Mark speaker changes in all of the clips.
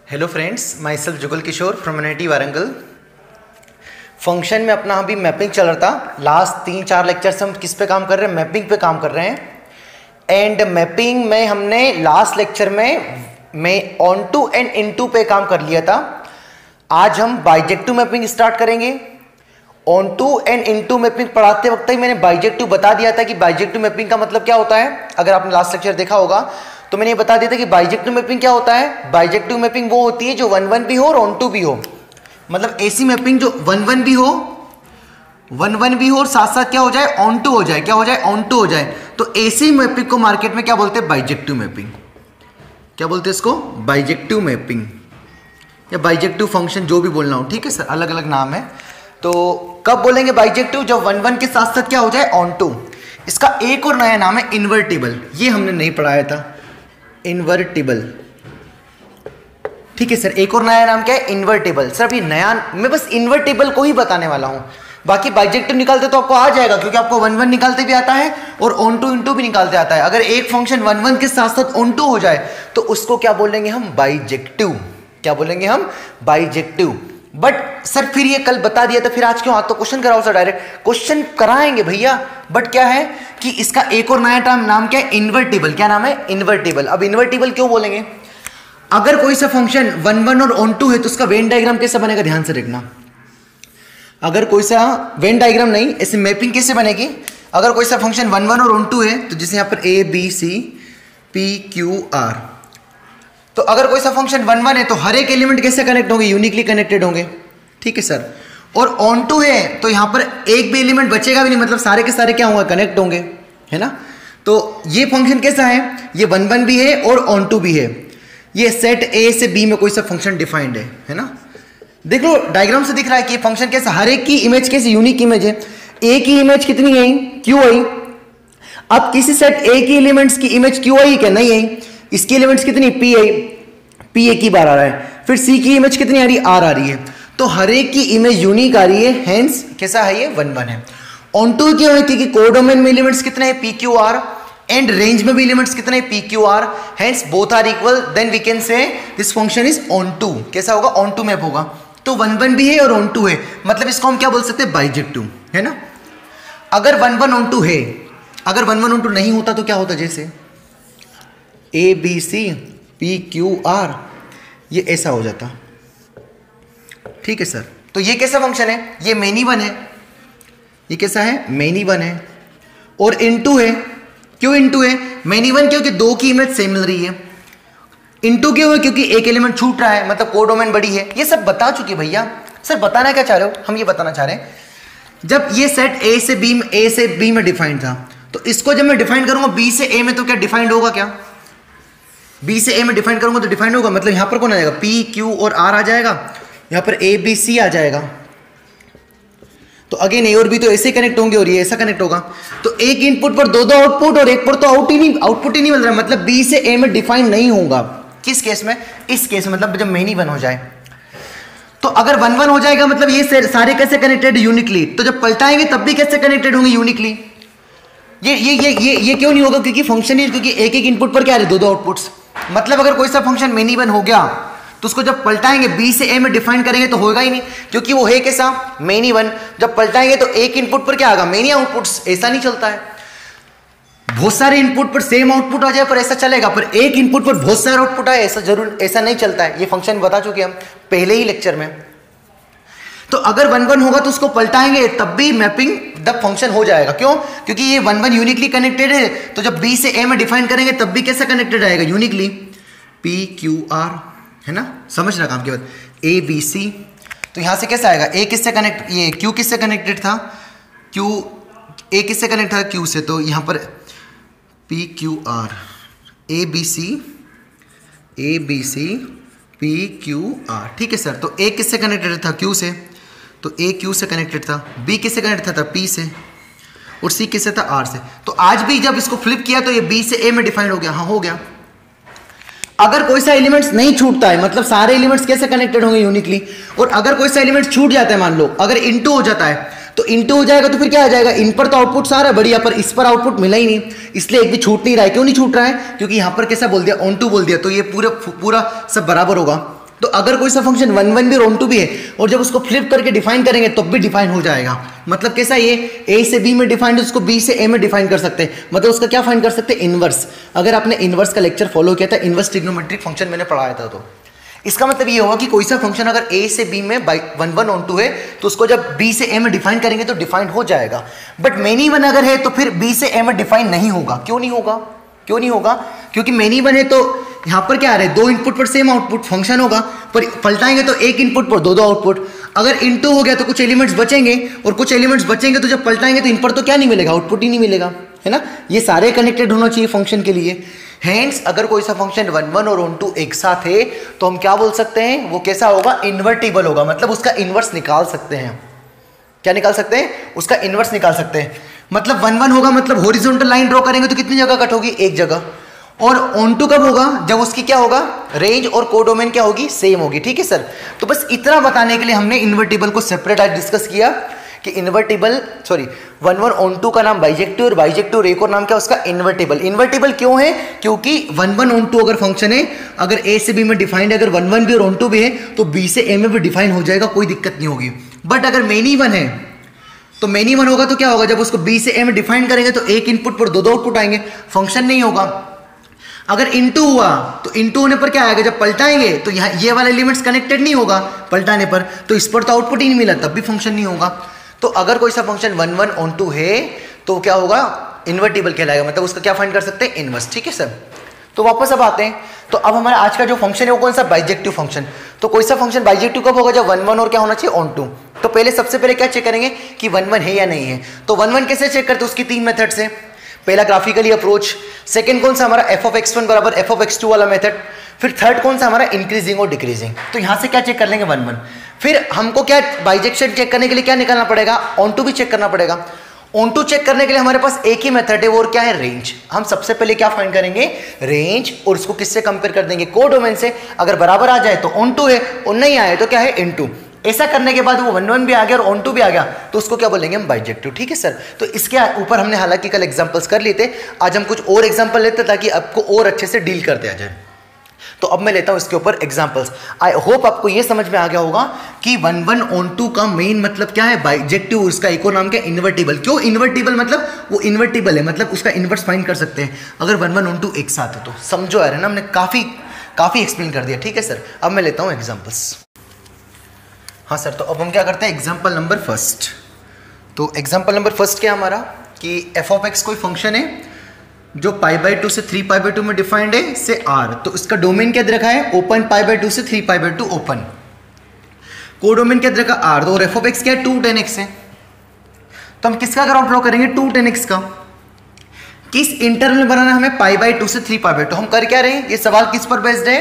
Speaker 1: Hello friends, myself Jugal Kishore from NIT Warangal. Function में अपना अभी मैपिंग चल रहा था। लास्ट 3-4 लेक्चर से हम किस पे काम कर रहे हैं? मैपिंग पे काम कर रहे हैं। एंड मैपिंग में हमने लास्ट लेक्चर में onto and into पे काम कर लिया था। आज हम बाइजेक्टिव मैपिंग स्टार्ट करेंगे। Onto and into mapping पढ़ाते वक्त ही मैंने बाइजेक्टिव बता दिया था कि बाइजेक्टिव मैपिंग का मतलब क्या होता है। अगर आपने लास्ट लेक्चर देखा होगा तो मैंने ये बता दिया था कि बाइजेक्टिव मैपिंग क्या होता है। बाइजेक्टिव मैपिंग वो होती है जो 1-1 भी हो और ऑन टू भी हो। मतलब ऐसी मैपिंग जो 1-1 भी हो, 1-1 भी हो और साथ साथ क्या हो जाए, ऑन टू हो जाए। क्या हो जाए? ऑन टू हो जाए। तो ऐसी मैपिंग को मार्केट में क्या बोलते हैं? Bijective mapping. क्या बोलते हैं इसको? बाइजेक्टिव मैपिंग या बाइजेक्टिव फंक्शन, जो भी बोलना हो। ठीक है सर, अलग अलग नाम है। तो कब बोलेंगे बाइजेक्टिव? जब 1-1 के साथ साथ क्या हो जाए, ऑन टू। इसका एक और नया नाम है इन्वर्टिबल। ये हमने नहीं पढ़ाया था, इन्वर्टिबल। ठीक है सर, एक और नया नाम क्या है? इन्वर्टिबल। सर अभी नया, मैं बस इन्वर्टिबल को ही बताने वाला हूं। बाकी बाइजेक्टिव निकालते तो आपको आ जाएगा, क्योंकि आपको 1-1 निकालते भी आता है और ऑन टू इनटू भी निकालते आता है। अगर एक फंक्शन 1-1 के साथ साथ ऑन टू हो जाए तो उसको क्या बोलेंगे हम? बाइजेक्टिव। क्या बोलेंगे हम? बाइजेक्टिव। बट सर फिर ये कल बता दिया था, फिर आज क्यों? आज तो क्वेश्चन कराओ सर, डायरेक्ट क्वेश्चन कराएंगे भैया। बट क्या है कि इसका एक और नया टर्म नाम क्या है? इन्वर्टिबल। क्या नाम है? इन्वर्टिबल। अब इन्वर्टिबल क्यों बोलेंगे? अगर कोई सा फंक्शन 1-1 और ऑन टू है तो उसका वेन डायग्राम कैसे बनेगा? ध्यान से देखना। अगर कोई सा वेन डायग्राम नहीं, ऐसे मैपिंग कैसे बनेगी? अगर कोई सा फंक्शन 1-1 और ऑन टू है तो जैसे यहां पर ABCPQR, तो अगर कोई सा फंक्शन 1-1 है तो हर एक एलिमेंट कैसे कनेक्ट होंगे? यूनिकली कनेक्टेड होंगे। ठीक है सर। और ऑन टू है तो यहां पर एक भी एलिमेंट बचेगा भी नहीं, मतलब सारे के सारे क्या होंगे? कनेक्ट होंगे, है ना। तो ये फंक्शन कैसा है? ये 1-1 भी है और ऑन टू भी है। ये सेट ए से बी में कोई सा फंक्शन डिफाइंड है ना। देख लो डायग्राम से दिख रहा है कि ये फंक्शन कैसा, हर एक की इमेज कैसी? यूनिक इमेज है। ए की इमेज कितनी आई? Q I. अब किसी सेट ए की एलिमेंट्स की इमेज क्यू आई क्या? नहीं आई। इसकी एलिमेंट्स कितनी? P I. पी एक ही बार आ रहा है। फिर सी की इमेज कितनी आ रही है? आर आ रही है। तो हर एक की इमेज यूनिक आ रही है, हेंस कैसा है? ये 1-1 है। ऑन टू क्यों है? क्योंकि कोडोमेन में एलिमेंट्स कितने हैं? P Q R. And range में भी एलिमेंट्स कितने हैं? P Q R. Hence both are equal, then we can say this function is onto. कैसा होगा? ऑन टू मैप होगा। तो 1-1 भी है और ऑन टू है, मतलब इसको हम क्या बोल सकते हैं? बाइजेक्टिव, है ना। अगर 1-1 ऑन टू है, अगर 1-1 ऑन टू नहीं होता तो क्या होता? जैसे ABCPQR, ये ऐसा हो जाता। ठीक है सर। तो ये कैसा फंक्शन है? ये मेनी वन है। ये कैसा है? मेनी वन है। और इनटू है। क्यों इनटू है? मेनी वन क्योंकि दो की इमेज सेम मिल रही है। इनटू क्यों है? क्योंकि एक एलिमेंट छूट रहा है, मतलब कोडोमेन बड़ी है। ये सब बता चुके भैया। सर बताना क्या चाह रहे हो? हम ये बताना चाह रहे हैं, जब ये सेट ए से बी में डिफाइंड था, तो इसको जब मैं डिफाइन करूंगा बी से ए में, तो क्या डिफाइंड होगा? क्या बी से ए में डिफाइन करूंगा तो डिफाइंड होगा। मतलब यहां पर कौन आ जाएगा? पी क्यू और आर आ जाएगा। यहां पर ABC आ जाएगा। तो अगेन ए और बी तो ऐसे कनेक्ट होंगे और ये ऐसा कनेक्ट होगा। तो एक इनपुट पर दो आउटपुट और एक पर तो आउटपुट ही नहीं मिल रहा, मतलब बी से ए में डिफाइन नहीं होगा। किस केस में? इस केस में, मतलब जब मेनी वन हो जाए। तो अगर 1-1 हो जाएगा मतलब ये सारे कैसे कनेक्टेड? यूनिकली। तो जब पलटाएंगे तब भी कैसे कनेक्टेड होंगे? यूनिकली। ये क्यों नहीं होगा? क्योंकि फंक्शन ही, क्योंकि एक इनपुट पर क्या है? दो आउटपुट्स। मतलब अगर कोई सा फंक्शन मेनी वन हो गया तो उसको जब पलटाएंगे बी से ए में डिफाइन करेंगे तो होगा ही नहीं, क्योंकि वो है कैसा? Many one. जब पलटाएंगे तो एक इनपुट पर क्या आएगा? Many outputs. ऐसा नहीं चलता है। बहुत सारे इनपुट पर सेम आउटपुट आ जाए पर ऐसा चलेगा, पर एक इनपुट पर बहुत सारे आउटपुट आए ऐसा नहीं चलता है। ये फंक्शन बता चुके हम पहले ही लेक्चर में। तो अगर 1-1 होगा तो उसको पलटाएंगे तब भी मैपिंग द फंक्शन हो जाएगा। क्यों? क्योंकि ये 1-1 यूनिकली कनेक्टेड है। तो जब बी से ए में डिफाइन करेंगे तब भी कैसे कनेक्टेड आएगा? यूनिकली। PQR, है ना। समझना काम के बाद ABC। तो यहां से कैसा आएगा? ए किससे कनेक्ट, ये Q किससे कनेक्टेड था? ए किससे कनेक्ट था? Q से। तो यहां पर PQR, ABCPQR। ठीक है सर। तो ए किससे कनेक्टेड था? Q से। तो A Q से कनेक्टेड था। B किससे कनेक्टेड था? P से। और C किससे था? R से। तो आज भी जब इसको फ्लिप किया तो ये B से A में डिफाइंड हो गया। हाँ, हो गया। अगर कोई सा एलिमेंट्स नहीं छूटता है, मतलब सारे एलिमेंट्स कैसे कनेक्टेड होंगे? यूनिकली। और अगर कोई सा एलिमेंट छूट जाता है, मान लो अगर इनटू हो जाता है, तो इनटू हो जाएगा तो फिर क्या आ जाएगा? इन पर तो आउटपुट सारा बढ़िया, पर इस पर आउटपुट मिला ही नहीं, इसलिए एक भी छूट नहीं रहा है। क्यों नहीं छूट रहा है? क्योंकि यहां पर कैसा बोल दिया? ऑन टू बोल दिया। तो ये पूरा सब बराबर होगा। तो अगर कोई सा फंक्शन 1 1 भी और ऑन टू भी है और जब उसको फ्लिप करके डिफाइन करेंगे तब भी डिफाइन हो जाएगा। मतलब कैसा, ये ए से बी में डिफाइंड है, उसको बी से ए में डिफाइन कर सकते हैं, मतलब उसका क्या फाइंड कर सकते हैं, इनवर्स। अगर आपने इनवर्स का लेक्चर फॉलो किया था, इनवर्स ट्रिग्नोमेट्रिक फंक्शन मैंने पढ़ाया था, तो इसका मतलब ये होगा कि कोई सा फंक्शन अगर ए से बी में 1 1 ऑन टू है तो उसको जब बी से ए में डिफाइन करेंगे तो डिफाइन हो जाएगा। बट मेनी वन अगर है तो फिर बी से ए में डिफाइन नहीं होगा। क्यों नहीं होगा? क्यों नहीं होगा? क्योंकि मेनी वन है तो यहाँ पर क्या आ रहा है, 2 इनपुट पर सेम आउटपुट फंक्शन होगा, पर पलटाएंगे तो 1 इनपुट पर 2 आउटपुट। अगर इनटू हो गया तो कुछ एलिमेंट्स बचेंगे, और कुछ एलिमेंट्स बचेंगे तो जब पलटाएंगे तो इन पर तो क्या नहीं मिलेगा, आउटपुट ही नहीं मिलेगा, है ना। ये सारे कनेक्टेड होना चाहिए फंक्शन के लिए। हेंस अगर कोई सा फंक्शन 1 1 और ऑन टू एक साथ है तो हम क्या बोल सकते हैं, वो कैसा होगा, इन्वर्टिबल होगा। मतलब उसका इनवर्स निकाल सकते हैं। क्या निकाल सकते हैं? उसका इनवर्स निकाल सकते हैं। मतलब 1 1 होगा, मतलब हॉरिजॉन्टल लाइन ड्रॉ करेंगे तो कितनी जगह कट होगी, एक जगह। और ऑन टू कब होगा, जब उसकी क्या होगा, रेंज और कोडोमेन क्या होगी, सेम होगी। ठीक है सर, तो बस इतना बताने के लिए हमने इन्वर्टिबल को सेपरेट आज डिस्कस किया कि इन्वर्टिबल 1 1 ऑन टू का नाम बाइजेक्टिव और बाइजेक्टिव एक और नाम क्या उसका, इन्वर्टिबल। इन्वर्टिबल क्यों है? क्योंकि 1 1 ऑन टू अगर फंक्शन है, अगर ए से बी में डिफाइंड है, अगर 1 1 भी और ऑन टू भी है तो बी से ए में भी डिफाइन हो जाएगा, कोई दिक्कत नहीं होगी। बट अगर मेनी वन है तो मेनी वन होगा तो क्या होगा, जब उसको बी से ए में डिफाइन करेंगे तो 1 इनपुट पर 2 आउटपुट आएंगे, फंक्शन नहीं होगा। अगर इनटू हुआ तो इनटू होने पर क्या आएगा, जब पलटाएंगे तो यहाँ ये वाला एलिमेंट्स कनेक्टेड नहीं होगा पलटाने पर, तो इस पर तो आउटपुट ही नहीं मिला, तब भी फंक्शन नहीं होगा। तो अगर कोई सा फंक्शन 1 1 ऑन टू है तो क्या होगा, इन्वर्टिबल कहलाएगा। मतलब उसका क्या फाइंड कर सकते हैं, इनवर्स। ठीक है सर, तो वापस अब आते हैं। तो अब हमारा आज का जो फंक्शन है वो कौन सा, बाइजेक्टिव फंक्शन। तो कोई सा फंक्शन बाइजेक्टिव कब होगा, जब 1 1 और क्या होना चाहिए, ऑन टू। तो पहले सबसे पहले क्या चेक करेंगे कि 1 1 है या नहीं है। तो 1 1 कैसे चेक करते हैं, उसकी 3 मेथड से। पहला ग्राफिकली अप्रोच, सेकंड कौन सा हमारा f of x1 बराबर f of x2 वाला मेथड, फिर थर्ड कौन सा हमारा इंक्रीजिंग और डिक्रीजिंग। तो यहां से क्या चेक कर लेंगे, 1 1। फिर हमको क्या बाइजेक्शन चेक करने के लिए क्या निकालना पड़ेगा, ऑन टू भी चेक करना पड़ेगा। ऑन टू चेक करने के लिए हमारे पास एक ही मेथड है, वो और क्या है, रेंज। हम सबसे पहले क्या फाइंड करेंगे, रेंज, और उसको किससे कंपेयर कर देंगे, कोडोमेन से। अगर बराबर आ जाए तो ऑन टू है, और नहीं आए तो क्या है, इनटू। ऐसा करने के बाद वो 1 1 भी आ गया और ऑन टू भी आ गया तो उसको क्या बोलेंगे हम, बाइजेक्टिव। ठीक है सर, तो इसके ऊपर हमने हालांकि कल एग्जांपल्स कर लिए थे, आज हम कुछ और एग्जांपल लेते ताकि आपको और अच्छे से डील करते आ जाए। तो अब मैं लेता हूं इसके ऊपर एग्जांपल्स। आई होप आपको ये समझ में आ गया होगा कि 1 1 ऑन टू का मेन मतलब क्या है, बाइजेक्टिव। उसका एक और नाम क्या है, इन्वर्टिबल। क्यों इन्वर्टिबल, मतलब वो इन्वर्टिबल है, मतलब उसका इन्वर्स फाइंड कर सकते हैं अगर 1 1 ऑन टू एक साथ है तो। समझो यार, है ना, हमने काफी एक्सप्लेन कर दिया। ठीक है सर, अब मैं लेता हूं एग्जांपल्स। हाँ सर, तो अब हम क्या करते हैं, एग्जाम्पल नंबर फर्स्ट। तो एग्जाम्पल नंबर फर्स्ट क्या हमारा, कि f of x कोई फंक्शन है जो π/2 से 3π/2 में डिफाइंड है से r। तो इसका डोमेन क्या दे रखा है, ओपन π/2 से 3π/2 ओपन। कोडोमेन क्या दे रखा r, तो f of x क्या है, 2 tan x है। तो हम किसका ग्राफ ड्रॉ करेंगे, 2 tan x का। किस इंटरवल में बनाना हमें, π/2 से 3π/2। हम कर क्या रहे हैं, ये सवाल किस पर बेस्ड है,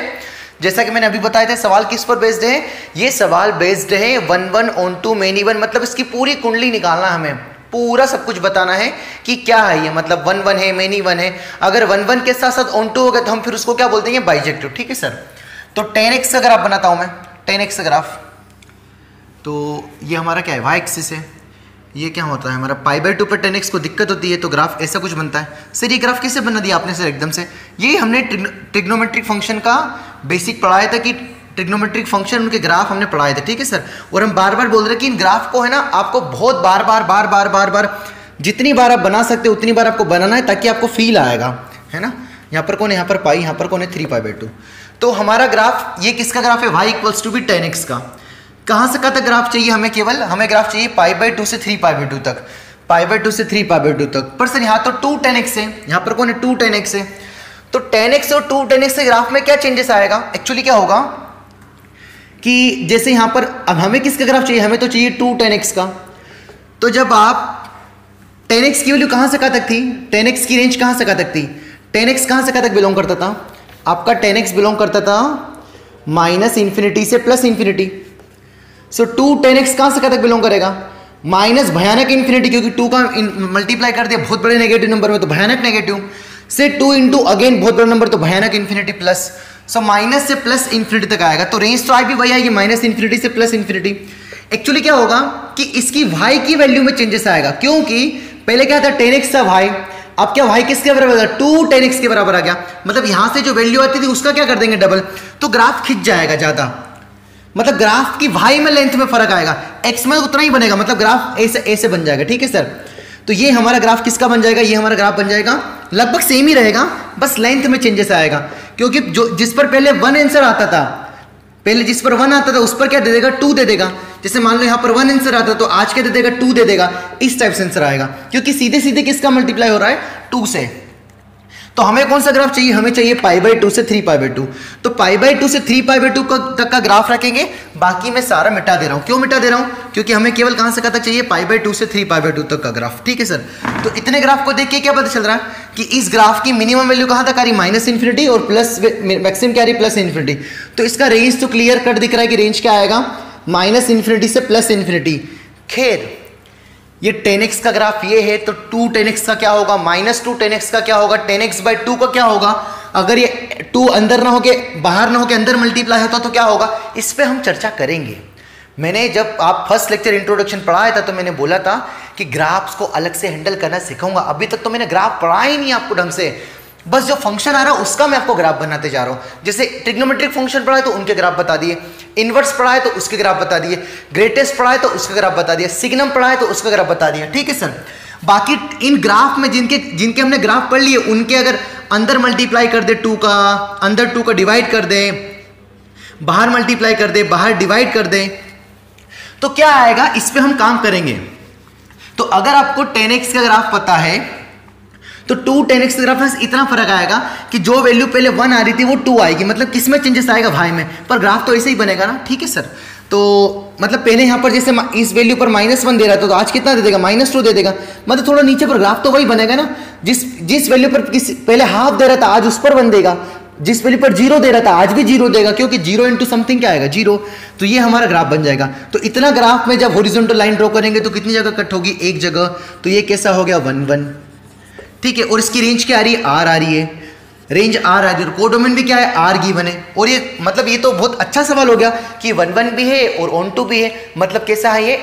Speaker 1: जैसा कि मैंने अभी बताया था, सवाल किस पर बेस्ड है, ये सवाल बेस्ड है 1 1 ऑन टू मेनी वन। मतलब इसकी पूरी कुंडली निकालना, हमें पूरा सब कुछ बताना है कि क्या है ये, मतलब 1 1 है, मेनी वन है। अगर 1 1 के साथ साथ ऑन टू हो गया तो हम फिर उसको क्या बोलते हैं, बाइजेक्टिव। ठीक है सर, तो 10x का ग्राफ बनाता हूं मैं, 10x का ग्राफ। तो ये हमारा क्या है, y एक्सिस है। ये क्या होता है हमारा, π/2 पर 10x को दिक्कत होती है तो ग्राफ ऐसा कुछ बनता है। सर ये ग्राफ कैसे बना दिया आपने सर एकदम से, ये हमने ट्रिग्नोमेट्रिक फंक्शन का बेसिक पढ़ाया था कि ट्रिग्नोमेट्रिक फंक्शन उनके ग्राफ हमने पढ़ाए थे। ठीक है सर, और हम बार बार बोल रहे हैं कि इन ग्राफ को है ना आपको बहुत बार जितनी बार आप बना सकते हो उतनी बार आपको बनाना है, ताकि आपको फील आएगा, है ना। यहाँ पर कौन है, यहाँ पर पाई, यहाँ पर कौन है, 3π/2। तो हमारा ग्राफ ये किसका ग्राफ है, y = भी 10x का। कहाँ से कहाँ तक ग्राफ चाहिए हमें, केवल हमें ग्राफ चाहिए π/2 से 3π/2 तक, π/2 से 3π/2 तक। पर सर यहाँ तो 2 tan x है, यहाँ पर कौन है, 2 tan x है। तो tan x और 2 tan x के ग्राफ में क्या चेंजेस आएगा, एक्चुअली क्या होगा कि जैसे यहाँ पर अब हमें किसका ग्राफ चाहिए, हमें तो चाहिए 2 tan x का। तो जब आप tan x की वैल्यू कहाँ से कहाँ तक थी, tan x की रेंज कहाँ से कहाँ तक थी, tan x कहाँ से कहाँ तक बिलोंग करता था, आपका tan x बिलोंग करता था -∞ से +∞। सो 2 tan x कहाँ से कहाँ तक बिलोंग करेगा, माइनस भयानक इन्फिनिटी, क्योंकि 2 का मल्टीप्लाई कर दिया बहुत बड़े नेगेटिव नंबर में तो भयानक नेगेटिव, से 2 इंटू अगेन बहुत बड़ा नंबर तो भयानक इन्फिनिटी प्लस। सो माइनस से +∞ तक आएगा। तो रेंज तो आई भी वही आएगी, -∞ से +∞। एक्चुअली क्या होगा कि इसकी y की वैल्यू में चेंजेस आएगा, क्योंकि पहले क्या था tan x था y, अब क्या y किसके बराबर था, 2 tan x के बराबर आ गया। मतलब यहां से जो वैल्यू आती थी उसका क्या कर देंगे, डबल, तो ग्राफ खिंच जाएगा ज्यादा। मतलब ग्राफ की वाई में लेंथ में फर्क आएगा, एक्स में उतना ही बनेगा, मतलब ग्राफ ऐसे बन जाएगा। ठीक है सर, तो ये हमारा ग्राफ किसका बन जाएगा, ये हमारा ग्राफ बन जाएगा, लगभग सेम ही रहेगा, बस लेंथ में चेंजेस आएगा, क्योंकि जो जिस पर पहले 1 आंसर आता था, पहले जिस पर 1 आता था उस पर क्या दे देगा, 2 दे देगा। जैसे मान लो यहाँ पर 1 आंसर आता तो आज क्या दे देगा, 2 दे देगा, इस टाइप से आंसर आएगा, क्योंकि सीधे सीधे किसका मल्टीप्लाई हो रहा है, 2 से। तो हमें कौन सा ग्राफ चाहिए, हमें चाहिए π/2 से 3π/2। तो π/2 से 3π/2 तक का ग्राफ रखेंगे, बाकी मैं सारा मिटा दे रहा हूं। क्यों मिटा दे रहा हूं, क्योंकि हमें केवल कहां से कहां तक चाहिए, π/2 से 3π/2 तक का ग्राफ। ठीक है सर, तो इतने ग्राफ को देख के क्या पता चल रहा है कि इस ग्राफ की मिनिमम वैल्यू कहां तक आ रही, -∞, और प्लस मैक्सिमम क्या आ रही, +∞। तो इसका रेंज तो क्लियर कट दिख रहा है कि रेंज क्या आएगा, -∞ से +∞। खैर ये 10x का ग्राफ ये है, तो 2 10x का क्या होगा, -2 10x का क्या होगा, 10x/2 का क्या होगा। अगर ये 2 अंदर ना होके बाहर ना होके अंदर मल्टीप्लाई होता तो क्या होगा, इस पे हम चर्चा करेंगे। मैंने जब आप फर्स्ट लेक्चर इंट्रोडक्शन पढ़ाया था तो मैंने बोला था कि ग्राफ्स को अलग से हैंडल करना सिखाऊंगा। अभी तक तो मैंने ग्राफ पढ़ाया ही नहीं आपको ढंग से, बस जो फंक्शन आ रहा है उसका मैं आपको ग्राफ बनाते जा रहा हूं। जैसे ट्रिग्नोमेट्रिक फंक्शन पढ़ा है तो उनके ग्राफ बता दिए, इनवर्स पढ़ा है तो उसके ग्राफ बता दिए, ग्रेटेस्ट पढ़ा है तो उसका ग्राफ बता दिया, सिग्नम पढ़ा है तो उसका ग्राफ बता दिया। ठीक है सर, बाकी इन ग्राफ में जिनके हमने ग्राफ पढ़ लिए उनके अगर अंदर मल्टीप्लाई कर दे 2 का, अंदर 2 का डिवाइड कर दे, बाहर मल्टीप्लाई कर दे, बाहर डिवाइड कर दे, तो क्या आएगा, इस पे हम काम करेंगे। तो अगर आपको 10x का ग्राफ पता है तो 2 10x का ग्राफ में इतना फर्क आएगा कि जो वैल्यू पहले 1 आ रही थी वो 2 आएगी, मतलब किसमें चेंजेस आएगा, भाई में, पर ग्राफ तो ऐसे ही बनेगा ना। ठीक है सर, तो मतलब पहले यहाँ पर जैसे इस वैल्यू पर -1 दे रहा था तो आज कितना दे देगा, -2 दे देगा, मतलब थोड़ा नीचे पर ग्राफ तो वही बनेगा ना। जिस वैल्यू पर पहले हाफ दे रहा था आज उस पर 1 देगा, जिस वैल्यू पर 0 दे रहा था आज भी 0 देगा, क्योंकि 0 इंटू समथिंग क्या आएगा, 0। तो ये हमारा ग्राफ बन जाएगा। तो इतना ग्राफ में जब हॉरिजॉन्टल लाइन ड्रॉ करेंगे तो कितनी जगह कट होगी, एक जगह, तो ये कैसा हो गया, 1 1। ठीक है, और इसकी रेंज क्या आ रही है, R आ रही है, रेंज R आ रही है, कोडोमेन भी क्या है, R गिवन है। और ये मतलब ये तो बहुत अच्छा सवाल हो गया कि 1 1 भी है और ऑन टू भी है, मतलब कैसा है ये,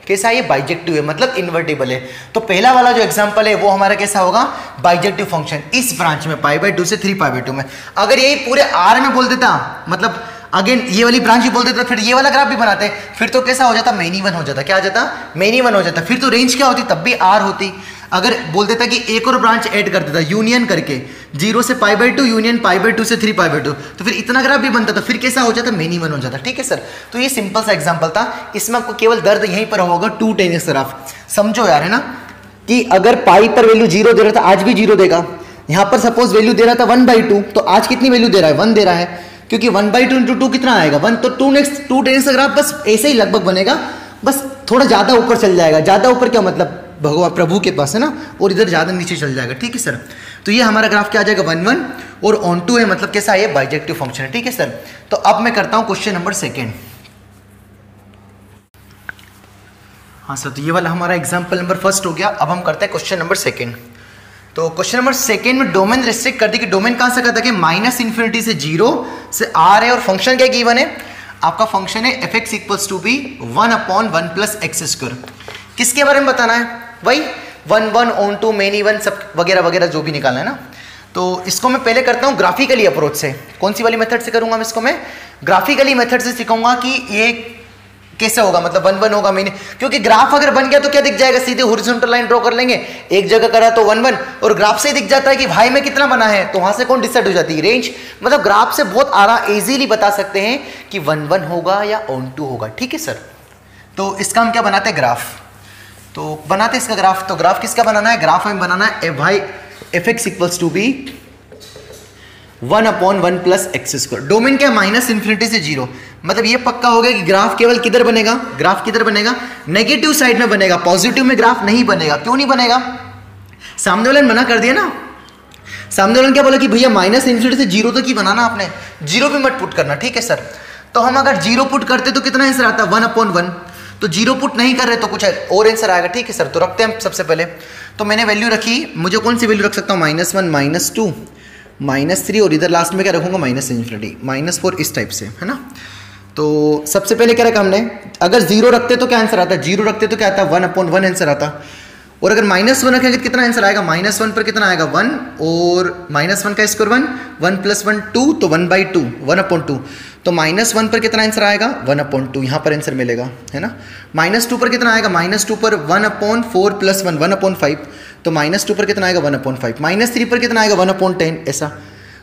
Speaker 1: कैसा है ये, बाइजेक्टिव है, मतलब इन्वर्टिबल है। तो पहला वाला जो एग्जांपल है वो हमारा कैसा होगा, बाइजेक्टिव फंक्शन इस ब्रांच में π/2 से 3π/2 में। अगर यही पूरे R में बोल देता, मतलब अगेन ये वाली ब्रांच ही बोल देता, फिर ये वाला ग्राफ भी बनाते, फिर तो कैसा हो जाता, मेनी वन हो जाता, क्या आ जाता, मेनी वन हो जाता, फिर तो रेंज क्या होती, तब भी R होती। अगर बोल देता कि एक और ब्रांच ऐड कर देता, यूनियन करके 0 से π/2 यूनियन π/2 से 3π/2, तो फिर इतना ग्राफ भी बनता था, फिर कैसा हो जाता, मेनी वन हो जाता। ठीक है सर, तो ये सिंपल सा एग्जांपल था, इसमें आपको केवल दर्द यहीं पर होगा 2 10x ग्राफ। समझो यार, है ना, कि अगर पाई पर वैल्यू 0 दे रहा था आज भी 0 देगा, यहाँ पर सपोज वैल्यू दे रहा था 1/2, तो आज कितनी वैल्यू दे रहा है, 1 दे रहा है, क्योंकि 1/2 इंटू 2 कितना आएगा, 1। तो 2 10x का ग्राफ बस ऐसे ही लगभग बनेगा, बस थोड़ा ज्यादा ऊपर चल जाएगा। ज्यादा ऊपर क्या मतलब, भगवान प्रभु के पास है ना, और इधर ज्यादा नीचे चल जाएगा। ठीक है सर, तो ये हमारा ग्राफ क्या आ जाएगा, 1 1 और ऑन टू है, मतलब कैसा है, बाइजेक्टिव फंक्शन है। ठीक है सर, तो अब मैं करता हूं क्वेश्चन नंबर 2। हाँ सर, तो ये वाला हमारा एग्जाम्पल नंबर 1 हो गया। अब हम करते हैं क्वेश्चन नंबर 2। तो क्वेश्चन नंबर 2 में डोमेन रिस्ट्रिक्ट कर दी कि डोमेन कहां से कहता है कि -∞ से 0 से R है, और फंक्शन क्या गिवन है, आपका फंक्शन है fx = b 1/1 + x²। किसके बारे में बताना है, वही 1 1 ऑन टू, मेनी वन, सब वगैरह वगैरह जो भी निकालना है ना। तो इसको मैं पहले करता हूँ ग्राफिकली अप्रोच से। कौन सी वाली मेथड से करूँगा मैं इसको, मैं ग्राफिकली मेथड से सिखाऊंगा कि ये कैसे होगा, मतलब 1 1 होगा मेनी, क्योंकि ग्राफ अगर बन गया तो क्या दिख जाएगा, सीधे हॉरिजॉन्टल लाइन ड्रॉ कर लेंगे, एक जगह करा तो 1 1, और ग्राफ से ही दिख जाता है कि भाई में कितना बना है, तो वहां से कौन डिसाइड हो जाती है, रेंज। मतलब ग्राफ से बहुत इजीली बता सकते हैं कि 1 1 होगा या ऑन टू होगा। ठीक है सर, तो इसका हम क्या बनाते हैं, ग्राफ। तो बनाते इसका ग्राफ। तो ग्राफ किसका बनाना है, ग्राफ हमें बनाना है भाई fx = b 1/1 + x²। डोमेन क्या, -∞ से 0, मतलब ये पक्का हो गया कि ग्राफ केवल किधर बनेगा, ग्राफ किधर बनेगा, नेगेटिव साइड में बनेगा, पॉजिटिव में ग्राफ नहीं बनेगा। क्यों नहीं बनेगा, सामने वाले ने मना कर दिया ना, सामने वाले ने क्या बोला कि भैया -∞ से 0 तक ही बनाना, आपने 0 भी मत पुट करना। ठीक है सर, तो हम अगर 0 पुट करते तो कितना आंसर आता, 1/1, तो 0 पुट नहीं कर रहे तो कुछ और आंसर आएगा। ठीक है सर, तो रखते हैं सबसे पहले। तो मैंने वैल्यू रखी, मुझे कौन सी वैल्यू रख सकता हूँ, -1 -2 -3, और इधर लास्ट में क्या रखूंगा, -∞ -4, इस टाइप से, है ना। तो सबसे पहले क्या रखा हमने, अगर 0 रखते तो क्या आंसर आता, 0 रखते तो क्या आता, 1/1 आंसर आता, और अगर -1 रखेंगे तो कितना आंसर आएगा, -1 पर कितना आएगा 1, और -1 का स्क्वायर 1, 1 + 1 2, तो 1/2 1/2, तो -1 पर कितना आंसर आएगा 1/2, यहाँ पर आंसर मिलेगा, है ना। -2 पर कितना आएगा, -2 पर 1/4 + 1 1/5, तो -2 पर कितना आएगा 1/5, -3 पर कितना आएगा 1/10, ऐसा।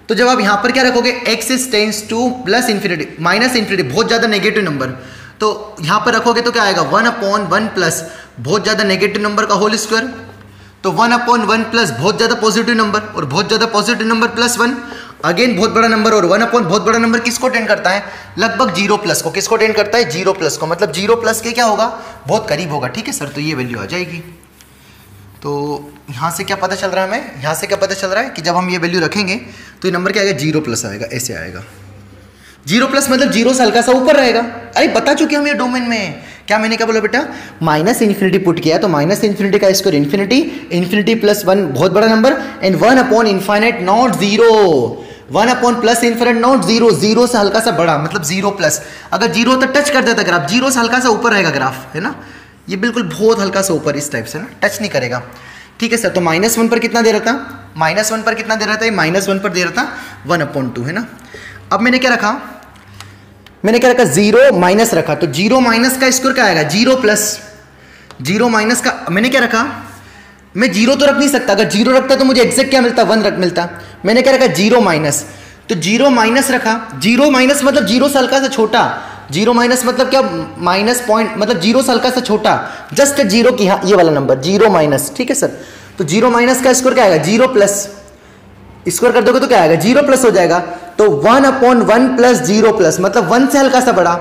Speaker 1: तो जब आप यहाँ पर क्या रखोगे, x टेंड्स टू +∞, -∞, बहुत ज़्यादा नेगेटिव नंबर, तो यहाँ पर रखोगे तो क्या आएगा 1/1 प्लस बहुत ज़्यादा नेगेटिव नंबर का होल स्क्वायर, तो 1/1 प्लस बहुत ज़्यादा पॉजिटिव नंबर, और बहुत ज़्यादा पॉजिटिव नंबर +1, अगेन बहुत बड़ा नंबर, और 1/, बहुत बड़ा नंबर किसको टेंड करता है, लगभग 0+ को, किसको टेंड करता है 0+ को, मतलब 0+ के क्या होगा, बहुत करीब होगा, ठीक है सर। तो ये वैल्यू आ जाएगी। तो यहाँ से क्या पता चल रहा है हमें, यहाँ से क्या पता चल रहा है कि जब हम ये वैल्यू रखेंगे तो ये नंबर क्या आएगा 0+ आएगा, ऐसे आएगा 0+ मतलब 0 से हल्का सा ऊपर रहेगा। अरे बता चुके हम ये डोमेन में, क्या मैंने क्या बोला बेटा, -∞ पुट किया, तो -∞ का स्क्वायर ∞, ∞ + 1 बहुत बड़ा नंबर, एंड 1/∞ नॉट 0, 1/+∞ नॉट 0, 0 से हल्का सा बड़ा मतलब 0+, अगर 0 तो टच कर देता ग्राफ, 0 से हल्का सा ऊपर रहेगा ग्राफ, है ना, ये बिल्कुल बहुत हल्का सा ऊपर इस टाइप से ना, टच नहीं करेगा, ठीक है सर। तो -1 पर कितना दे रहा था, -1 पर कितना दे रहा था, -1 पर दे रहा था 1/2, है ना। अब मैंने क्या रखा, 0 माइनस रखा, तो 0 माइनस का स्क्वायर क्या आएगा 0+, 0 माइनस का मैंने क्या रखा, मैं 0 तो रख नहीं सकता, अगर 0 रखता तो मुझे एग्जैक्ट क्या मिलता 1 रख मिलता, मैंने क्या रखा 0 माइनस, तो 0 माइनस रखा, 0 माइनस मतलब 0 से हल्का सा छोटा, 0 माइनस मतलब क्या, माइनस पॉइंट मतलब 0 से हल्का सा छोटा, जस्ट 0 की, हाँ ये वाला नंबर 0 माइनस, ठीक है सर। तो 0 माइनस का स्क्वायर क्या आएगा 0+, स्क्वायर कर दोगे तो क्या आएगा 0+ हो जाएगा, तो 1/1 + 0+ मतलब 1 से हल्का सा बड़ा,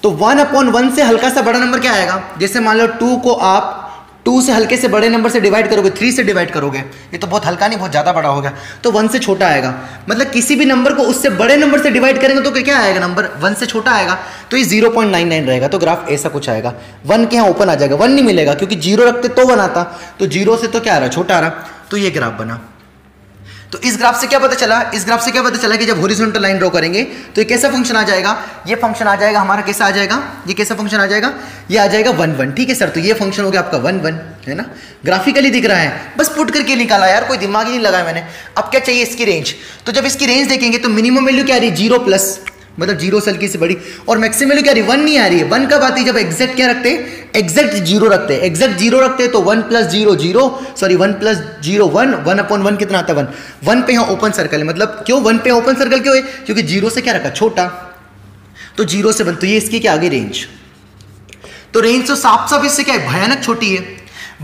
Speaker 1: तो 1/1 से हल्का सा बड़ा नंबर क्या आएगा, जैसे मान लो 2 को आप 2 से हल्के से बड़े नंबर से डिवाइड करोगे, 3 से डिवाइड करोगे, ये तो बहुत हल्का नहीं बहुत ज़्यादा बड़ा होगा, तो 1 से छोटा आएगा, मतलब किसी भी नंबर को उससे बड़े नंबर से डिवाइड करेंगे तो क्या आएगा नंबर 1 से छोटा आएगा, तो ये 0.99 रहेगा, तो ग्राफ ऐसा कुछ आएगा, 1 के यहाँ ओपन आ जाएगा, 1 नहीं मिलेगा क्योंकि 0 रखते तो 1 आता, तो 0 से तो क्या आ रहा छोटा आ रहा, तो ये ग्राफ बना। तो इस ग्राफ से क्या पता चला, इस ग्राफ से क्या पता चला कि जब हॉरिजॉन्टल लाइन ड्रॉ करेंगे तो ये कैसा फंक्शन आ जाएगा, ये फंक्शन आ जाएगा हमारा, कैसा आ जाएगा, ये कैसा फंक्शन आ जाएगा, ये आ जाएगा 1/1, ठीक है सर। तो ये फंक्शन हो गया आपका 1/1, है ना, ग्राफिकली दिख रहा है, बस पुट करके निकाला यार, कोई दिमाग ही नहीं लगाया मैंने। अब क्या चाहिए इसकी रेंज, तो जब इसकी रेंज देखेंगे तो मिनिमम वैल्यू क्या आ रही है 0+, मतलब 0 से हल्की से बड़ी, और मैक्सिमम वैल्यू क्या आ रही है 1 नहीं आ रही है, 1 कब आती है जब एग्जैक्ट क्या रखते हैं, एग्जैक्ट 0 रखते हैं, एग्जैक्ट 0 रखते हैं तो 1 + 0 0, सॉरी 1 + 0 1, 1/1 कितना आता है 1, 1 पे यहाँ ओपन सर्कल है, मतलब क्यों 1 पे ओपन सर्कल क्यों है, क्योंकि 0 से क्या रखा छोटा, तो 0 से 1, तो ये इसकी क्या आ गई रेंज, तो रेंज तो साफ साफ इससे क्या है भयानक छोटी है,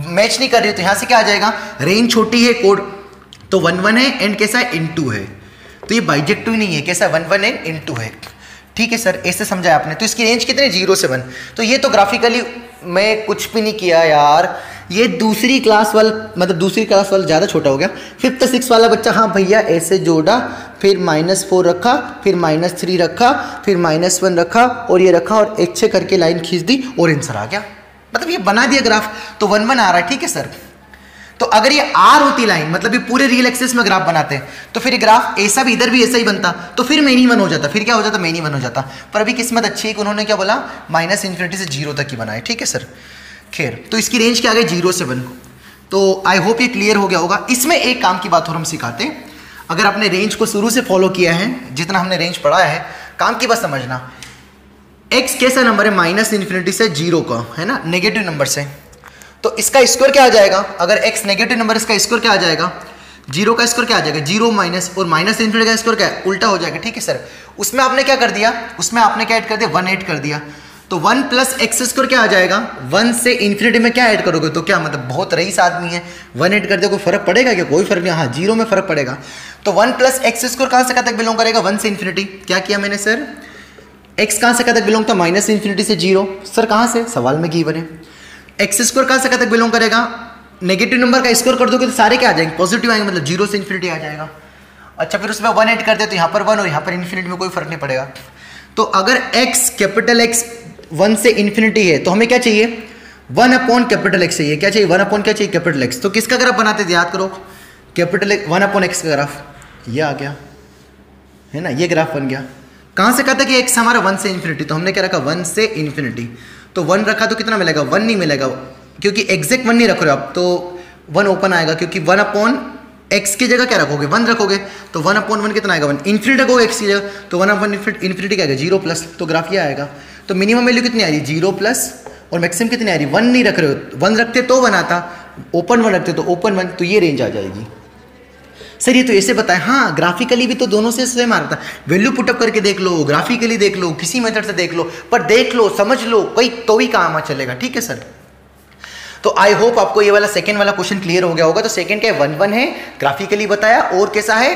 Speaker 1: मैच नहीं कर रही, तो यहाँ से क्या आ जाएगा, रेंज छोटी है, कोड तो 1/1 है, एंड कैसा है *2 है, तो ये बाइजेक्टिव नहीं है, कैसा 1/1 है *2 है, ठीक है सर, ऐसे समझा आपने। तो इसकी रेंज कितने 0 से 1, तो ये तो ग्राफिकली मैं कुछ भी नहीं किया यार, ये दूसरी क्लास वाला मतलब दूसरी क्लास वाला ज़्यादा छोटा हो गया, 5th 6th वाला बच्चा, हाँ भैया ऐसे जोड़ा, फिर -4 रखा, फिर -3 रखा, फिर -1 रखा, और ये रखा, और अच्छे करके लाइन खींच दी और आंसर आ गया, मतलब ये बना दिया ग्राफ, तो 1/1 आ रहा है, ठीक है सर। तो अगर ये R होती लाइन, मतलब ये पूरे रियल एक्सिस में ग्राफ बनाते हैं, तो फिर ग्राफ ऐसा भी इधर भी ऐसा ही बनता, तो फिर मेनी-1 हो जाता, फिर क्या हो जाता मेनी-1 हो जाता, पर अभी किस्मत अच्छी है कि उन्होंने क्या बोला -∞ से 0 तक ही बनाए, ठीक है सर। खैर, तो इसकी रेंज क्या आ गई 0 से 1, तो आई होप ये क्लियर हो गया होगा। इसमें एक काम की बात और हम सिखाते हैं, अगर आपने रेंज को शुरू से फॉलो किया है, जितना हमने रेंज पढ़ा है, काम की बात समझना, x कैसा नंबर है -∞ से 0 का, है ना, नेगेटिव नंबर से, तो इसका स्क्वायर क्या आ जाएगा, अगर x नेगेटिव नंबर, इसका स्क्वायर क्या आ जाएगा, 0 का स्क्वायर क्या आ जाएगा 0 माइनस, और -∞ का स्क्वायर क्या है उल्टा हो जाएगा, ठीक है सर। उसमें आपने क्या कर दिया, उसमें आपने क्या ऐड कर दिया 1 ऐड कर दिया, तो 1 + x² क्या आ जाएगा, 1 से ∞ में क्या ऐड करोगे, तो क्या मतलब बहुत रईस आदमी है, 1 ऐड कर दे, कोई फर्क पड़ेगा क्या, कोई फर्क नहीं, हाँ 0 में फर्क पड़ेगा। तो 1 + x² कहाँ से कहाँ तक बिलोंग करेगा, 1 से ∞, क्या किया मैंने सर, x कहाँ से कहाँ तक बिलोंग था, -∞ से 0, सर कहाँ से, सवाल में गिवन है। x² कहाँ से कहाँ तक बिलोंग करेगा, नेगेटिव नंबर का स्क्वायर कर दोगे तो सारे क्या आ जाएंगे, पॉजिटिव आएंगे, मतलब 0 से ∞ आ जाएगा। अच्छा, फिर उसमें 1 ऐड कर दे तो यहाँ पर 1 और यहाँ पर ∞ में कोई फर्क नहीं पड़ेगा। तो अगर x कैपिटल X 1 से ∞ है तो हमें क्या चाहिए, 1/X चाहिए, क्या चाहिए 1 क्या चाहिए कैपिटल X। तो किसका ग्राफ बनाते थे याद करो, कैपिटल 1/X का ग्राफ, ये आ गया, है ना, ये ग्राफ बन गया। कहाँ से कहता है कि x हमारा 1 से ∞, तो हमने क्या रखा 1 से ∞, तो 1 रखा तो कितना मिलेगा 1 नहीं मिलेगा, क्योंकि एग्जैक्ट 1 नहीं रख रहे हो आप, तो 1 ओपन आएगा, क्योंकि 1 अपॉन एक्स की जगह क्या रखोगे, 1 रखोगे, तो 1 अपॉन 1 कितना आएगा, 1 इन्फिनिटी रखोगे एक्स की जगह, तो 1 अपॉन इन्फिनिटी क्या आएगा, 0 प्लस, तो ग्राफ ये आएगा। तो मिनिमम वैल्यू कितनी आ रही है, 0 प्लस, और मैक्सिमम कितनी आ रही है, 1 नहीं रख रहे हो, 1 रखते तो 1 आता, ओपन 1 रखते तो ओपन 1, तो ये रेंज आ जाएगी। सर ये तो ऐसे बताए, हाँ ग्राफिकली भी तो दोनों से सेम आ रहा था, वैल्यू पुटअप करके देख लो, ग्राफिकली देख लो, किसी मेथड से देख लो, पर देख लो, समझ लो, कोई तो भी काम चलेगा, ठीक है सर। तो आई होप आपको ये वाला सेकंड वाला क्वेश्चन क्लियर हो गया होगा। तो सेकंड क्या है, 1 1 है, ग्राफिकली बताया, और कैसा है,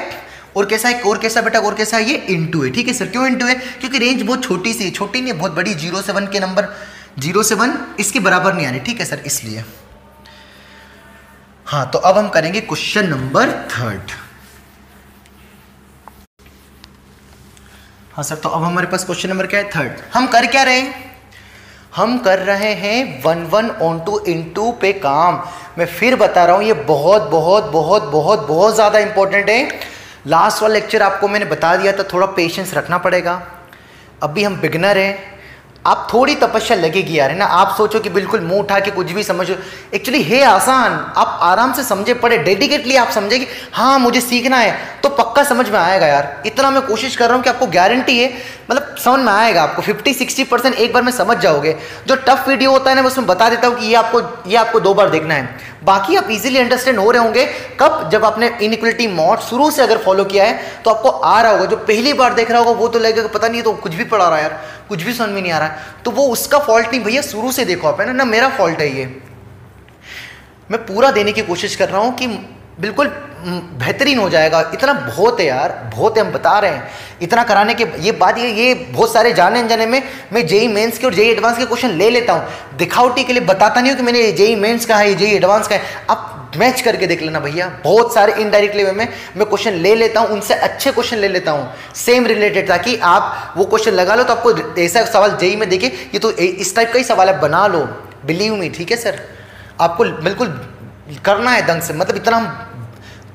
Speaker 1: और कैसा है, और कैसा बेटा, और कैसा है, ये इनटू है, ठीक है सर। क्यों इनटू है, क्योंकि रेंज बहुत छोटी सी है, छोटी नहीं बहुत बड़ी, 0 से 1 के नंबर, 0 से 1 इसके बराबर नहीं आ रही, ठीक है सर, इसलिए। हाँ तो अब हम करेंगे क्वेश्चन नंबर 3। हाँ सर, तो अब हमारे पास क्वेश्चन नंबर क्या है, 3। हम कर क्या रहे हैं, हम कर रहे हैं 1 1 ऑन इनटू पे काम। मैं फिर बता रहा हूँ, ये बहुत बहुत बहुत बहुत बहुत ज़्यादा इंपॉर्टेंट है। लास्ट वाला लेक्चर आपको मैंने बता दिया था, थोड़ा पेशेंस रखना पड़ेगा। अभी हम बिगनर हैं, आप थोड़ी तपस्या लगेगी यार, है ना। आप सोचो कि बिल्कुल मुंह उठा के कुछ भी समझो, एक्चुअली है आसान, आप आराम से समझे, पढ़े, डेडिकेटली आप समझे कि हाँ मुझे सीखना है, तो पक्का समझ में आएगा यार। इतना मैं कोशिश कर रहा हूँ कि आपको गारंटी है, मतलब समझ में आएगा आपको 50-60% एक बार में समझ जाओगे। जो टफ वीडियो होता है ना, उसमें बता देता हूँ कि ये आपको 2 बार देखना है, बाकी आप इजीली अंडरस्टैंड हो रहे होंगे। कब, जब आपने इनइक्वालिटी मॉड शुरू से अगर फॉलो किया है तो आपको आ रहा होगा। जो पहली बार देख रहा होगा वो तो लगेगा पता नहीं, तो कुछ भी पढ़ा रहा है यार, कुछ भी समझ में नहीं आ रहा है, तो वो उसका फॉल्ट नहीं भैया, शुरू से देखो आप, है ना, मेरा फॉल्ट है ये। मैं पूरा देने की कोशिश कर रहा हूँ कि बिल्कुल बेहतरीन हो जाएगा। इतना बहुत है यार, बहुत है, हम बता रहे हैं। इतना कराने के ये बात, ये बहुत सारे जाने अनजाने में मैं जेई मेंस के और जेई एडवांस के क्वेश्चन ले लेता हूँ, दिखावटी के लिए बताता नहीं हूँ कि मैंने जेई मेंस का है, जेई एडवांस का है। आप मैच करके देख लेना भैया, बहुत सारे इनडायरेक्टली वे में मैं क्वेश्चन ले लेता हूँ, उनसे अच्छे क्वेश्चन ले लेता हूँ सेम रिलेटेड, ताकि आप वो क्वेश्चन लगा लो तो आपको ऐसा सवाल जेई में देखे, ये तो इस टाइप का ही सवाल है, बना लो, बिलीव मी, ठीक है सर। आपको बिल्कुल करना है ढंग से, मतलब इतना हम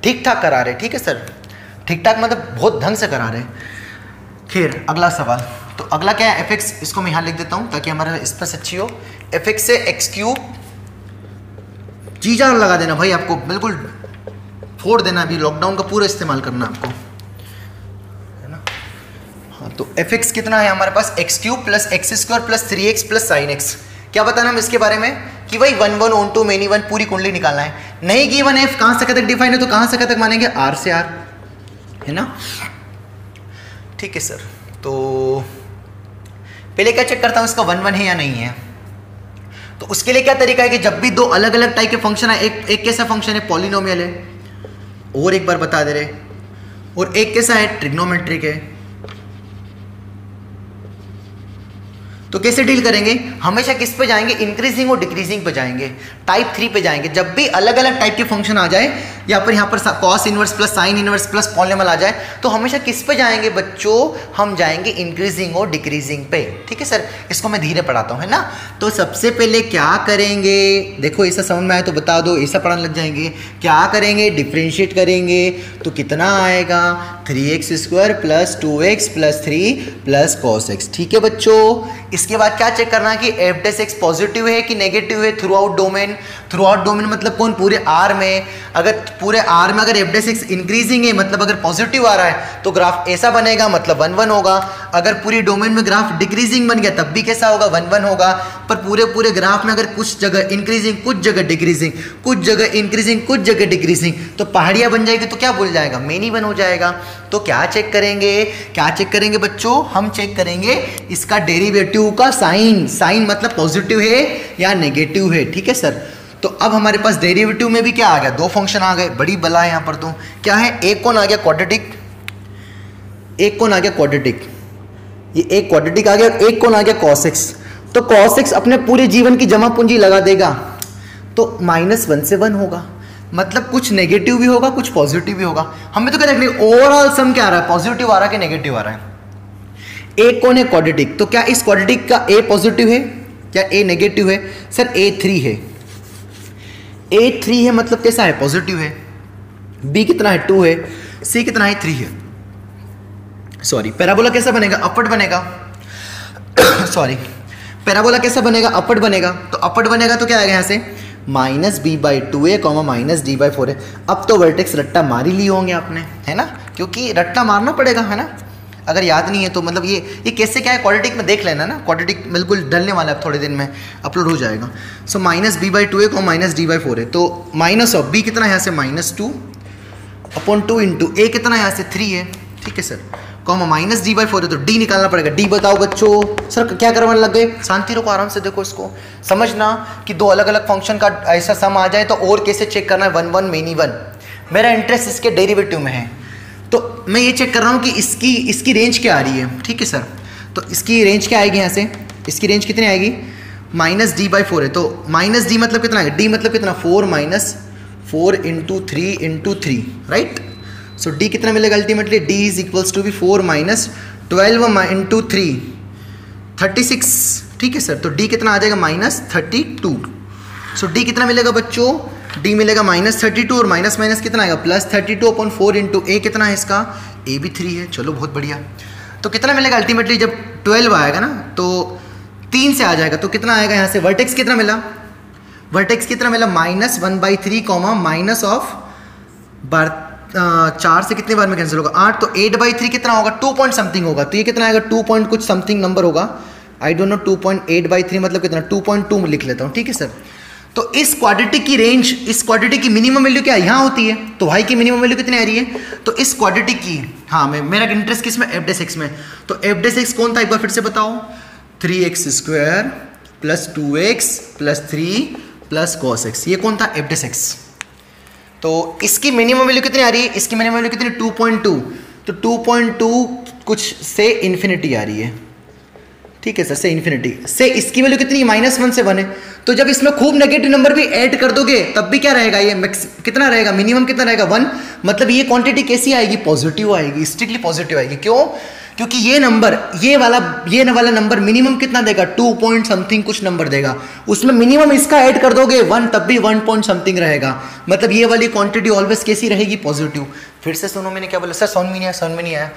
Speaker 1: ठीक ठाक करा रहे, ठीक है सर, ठीक ठाक मतलब बहुत ढंग से करा रहे। खैर अगला सवाल, तो अगला क्या है, fx, इसको मैं यहाँ लिख देता हूँ ताकि हमारा स्पेस अच्छी हो। fx से x³ चीज़ा लगा देना भाई, आपको बिल्कुल फोड़ देना, अभी लॉकडाउन का पूरा इस्तेमाल करना आपको, है ना। हाँ तो fx कितना है हमारे पास, x³ plus x² plus 3x plus sin x। क्या बताना हम इसके बारे में कि भाई 1 1 ऑन टू मेनी 1 पूरी कुंडली निकालना है। नहीं गिवन है, कहां से कहां तक डिफाइन है, तो कहां से कहां तक मानेंगे, r से r, है ना, ठीक है सर। तो पहले क्या चेक करता हूं इसका 1 1 है या नहीं है। तो उसके लिए क्या तरीका है कि जब भी 2 अलग अलग टाइप के फंक्शन है, एक कैसा फंक्शन है, पॉलिनोमियल है, और एक बार बता दे रहे, और एक कैसा है, ट्रिग्नोमेट्रिक है। तो कैसे डील करेंगे, हमेशा किस पे जाएंगे, इंक्रीजिंग और डिक्रीजिंग पे जाएंगे, टाइप 3 पे जाएंगे। जब भी अलग अलग टाइप के फंक्शन आ जाए, यहाँ पर cos inverse plus sine inverse plus polynomial आ जाए, तो हमेशा किस पे जाएंगे बच्चों, हम जाएंगे इंक्रीजिंग और डिक्रीजिंग पे, ठीक है सर। इसको मैं धीरे पढ़ाता हूँ, है ना। तो सबसे पहले क्या करेंगे, देखो ऐसा समझ में आए तो बता दो, ऐसा पढ़ाने लग जाएंगे। क्या करेंगे, डिफ्रेंशिएट करेंगे, तो कितना आएगा, 3x² plus 2x plus 3 plus cos x, ठीक है बच्चों। इसके बाद क्या चेक करना है कि f' पॉजिटिव है कि नेगेटिव है through out domain. Through out domain मतलब कौन, पूरे R में। अगर पूरे R में अगर f' इंक्रीजिंग है, मतलब अगर पॉजिटिव आ रहा है तो ग्राफ ऐसा बनेगा, मतलब 1 1 होगा। अगर पूरी डोमेन में ग्राफ डिक्रीजिंग बन गया तब भी कैसा होगा, 1 1 होगा। पर पूरे ग्राफ में अगर कुछ जगह इंक्रीजिंग, कुछ जगह डिक्रीजिंग, कुछ जगह इंक्रीजिंग, कुछ जगह डिक्रीजिंग, तो पहाड़ियाँ बन जाएगी, तो क्या बोल जाएगा, मेनी वन हो जाएगा। तो क्या चेक करेंगे, क्या चेक करेंगे बच्चों, हम चेक करेंगे इसका डेरिवेटिव का साइन। साइन मतलब पॉजिटिव है या नेगेटिव है, ठीक है सर। तो अब हमारे पास डेरिवेटिव में भी क्या आ गया, 2 फंक्शन आ गए, बड़ी बला है यहाँ पर। तो क्या है, एक कौन आ गया क्वाड्रेटिक, एक कौन आ गया क्वाड्रेटिक, ये एक क्वाड्रेटिक आ गया, और एक कौन आ गया cos x। तो cos x अपने पूरे जीवन की जमा पूंजी लगा देगा, तो -1 से 1 होगा, मतलब कुछ नेगेटिव भी होगा, कुछ पॉजिटिव भी होगा। हमें तो क्या देखना है, ओवरऑल सम क्या आ रहा है, पॉजिटिव आ रहा है कि नेगेटिव आ रहा है। एक कौन है क्वाड्रेटिक, तो क्या इस क्वाड्रेटिक का a पॉजिटिव है, क्या a नेगेटिव है, सर a3 है। a3 है मतलब कैसा है, पॉजिटिव है। b कितना है, 2 है। c कितना है, 3 है। सॉरी, पैराबोला कैसा बनेगा, अपवर्ड बनेगा। सॉरी, पैराबोला कैसा बनेगा, अपवर्ड बनेगा, तो अपवर्ड बनेगा तो क्या आएगा यहाँ से minus b by 2a comma minus D by 4a। अब तो वर्टेक्स रट्टा मार ही लिए होंगे आपने, है ना, क्योंकि रट्टा मारना पड़ेगा, है ना, अगर याद नहीं है तो मतलब ये कैसे क्या है क्वाड्रेटिक में देख लेना ना, क्वाड्रेटिक बिल्कुल डलने वाला है, थोड़े दिन में अपलोड हो जाएगा। So minus b by 2a comma minus D by 4a, तो माइनस ऑफ बी कितना है यहाँ से -2 अपॉन 2 इंटू ए कितना है यहाँ से 3 है, ठीक है sir, comma minus D by 4 है तो डी निकालना पड़ेगा। डी बताओ बच्चों, सर क्या करवाने लग गए, शांति रखो, आराम से देखो इसको, समझना कि दो अलग अलग फंक्शन का ऐसा सम आ जाए तो और कैसे चेक करना है, 1 1 मेनी 1। मेरा इंटरेस्ट इसके डेरिवेटिव में है, तो मैं ये चेक कर रहा हूँ कि इसकी रेंज क्या आ रही है, ठीक है सर, तो इसकी रेंज क्या आएगी यहाँ से, इसकी रेंज कितनी आएगी माइनस डी बाई 4 है, तो माइनस डी मतलब कितना आएगा, डी मतलब कितना 4 minus 4 into 3 into 3, right. So D कितना मिलेगा ultimately, D is equals to भी 4 माइनस 12 इंटू 3 36, ठीक है सर, तो डी कितना आ जाएगा -32। सो डी कितना मिलेगा बच्चों, डी मिलेगा -32 और माइनस माइनस कितना आएगा +32 अपॉन 4 इंटू ए कितना है इसका, ए भी 3 है, चलो बहुत बढ़िया। तो कितना मिलेगा अल्टीमेटली, जब 12 आएगा ना तो 3 से आ जाएगा, तो कितना आएगा यहाँ से, वर्टेक्स कितना मिला, वर्टेक्स कितना मिला -1/3 कॉमा माइनस ऑफ 4 से कितने बार में कैंसिल होगा 8, तो 8/3 कितना होगा 2 पॉइंट समथिंग होगा, तो ये कितना आएगा 2 पॉइंट कुछ समथिंग नंबर होगा, आई डोंट नो 2.8/3 मतलब कितना 2.2 लिख लेता हूँ, ठीक है सर। तो इस क्वाड्रेटिक की रेंज, इस क्वाड्रेटिक की मिनिमम वैल्यू क्या यहाँ होती है, तो y की मिनिमम वैल्यू कितनी आ रही है, तो इस क्वाड्रेटिक की, हाँ मेरा इंटरेस्ट किस में, f' में, तो f' कौन था एक बार फिर से बताओ, 3x² + 2x + 3 + cos x, ये कौन था f'। तो इसकी मिनिमम वैल्यू कितनी आ रही है, इसकी मिनिमम वैल्यू कितनी 2.2, तो 2.2 कुछ से इन्फिनिटी आ रही है, ठीक है सर, से इन्फिनिटी से इसकी वैल्यू कितनी -1 से 1 है, तो जब इसमें खूब नेगेटिव नंबर भी ऐड कर दोगे तब भी क्या रहेगा, ये मैक्स कितना रहेगा, मिनिमम कितना रहेगा 1, मतलब ये क्वांटिटी कैसी आएगी, पॉजिटिव आएगी, स्ट्रिक्टली पॉजिटिव आएगी। क्यों, क्योंकि ये नंबर ये वाला नंबर मिनिमम कितना देगा 2 पॉइंट समथिंग कुछ नंबर देगा, उसमें मिनिमम इसका ऐड कर दोगे 1 तब भी 1 पॉइंट समथिंग रहेगा, मतलब ये वाली क्वांटिटी ऑलवेज कैसी रहेगी, पॉजिटिव। फिर से सुनो मैंने क्या बोला सर, समझ में नहीं आया,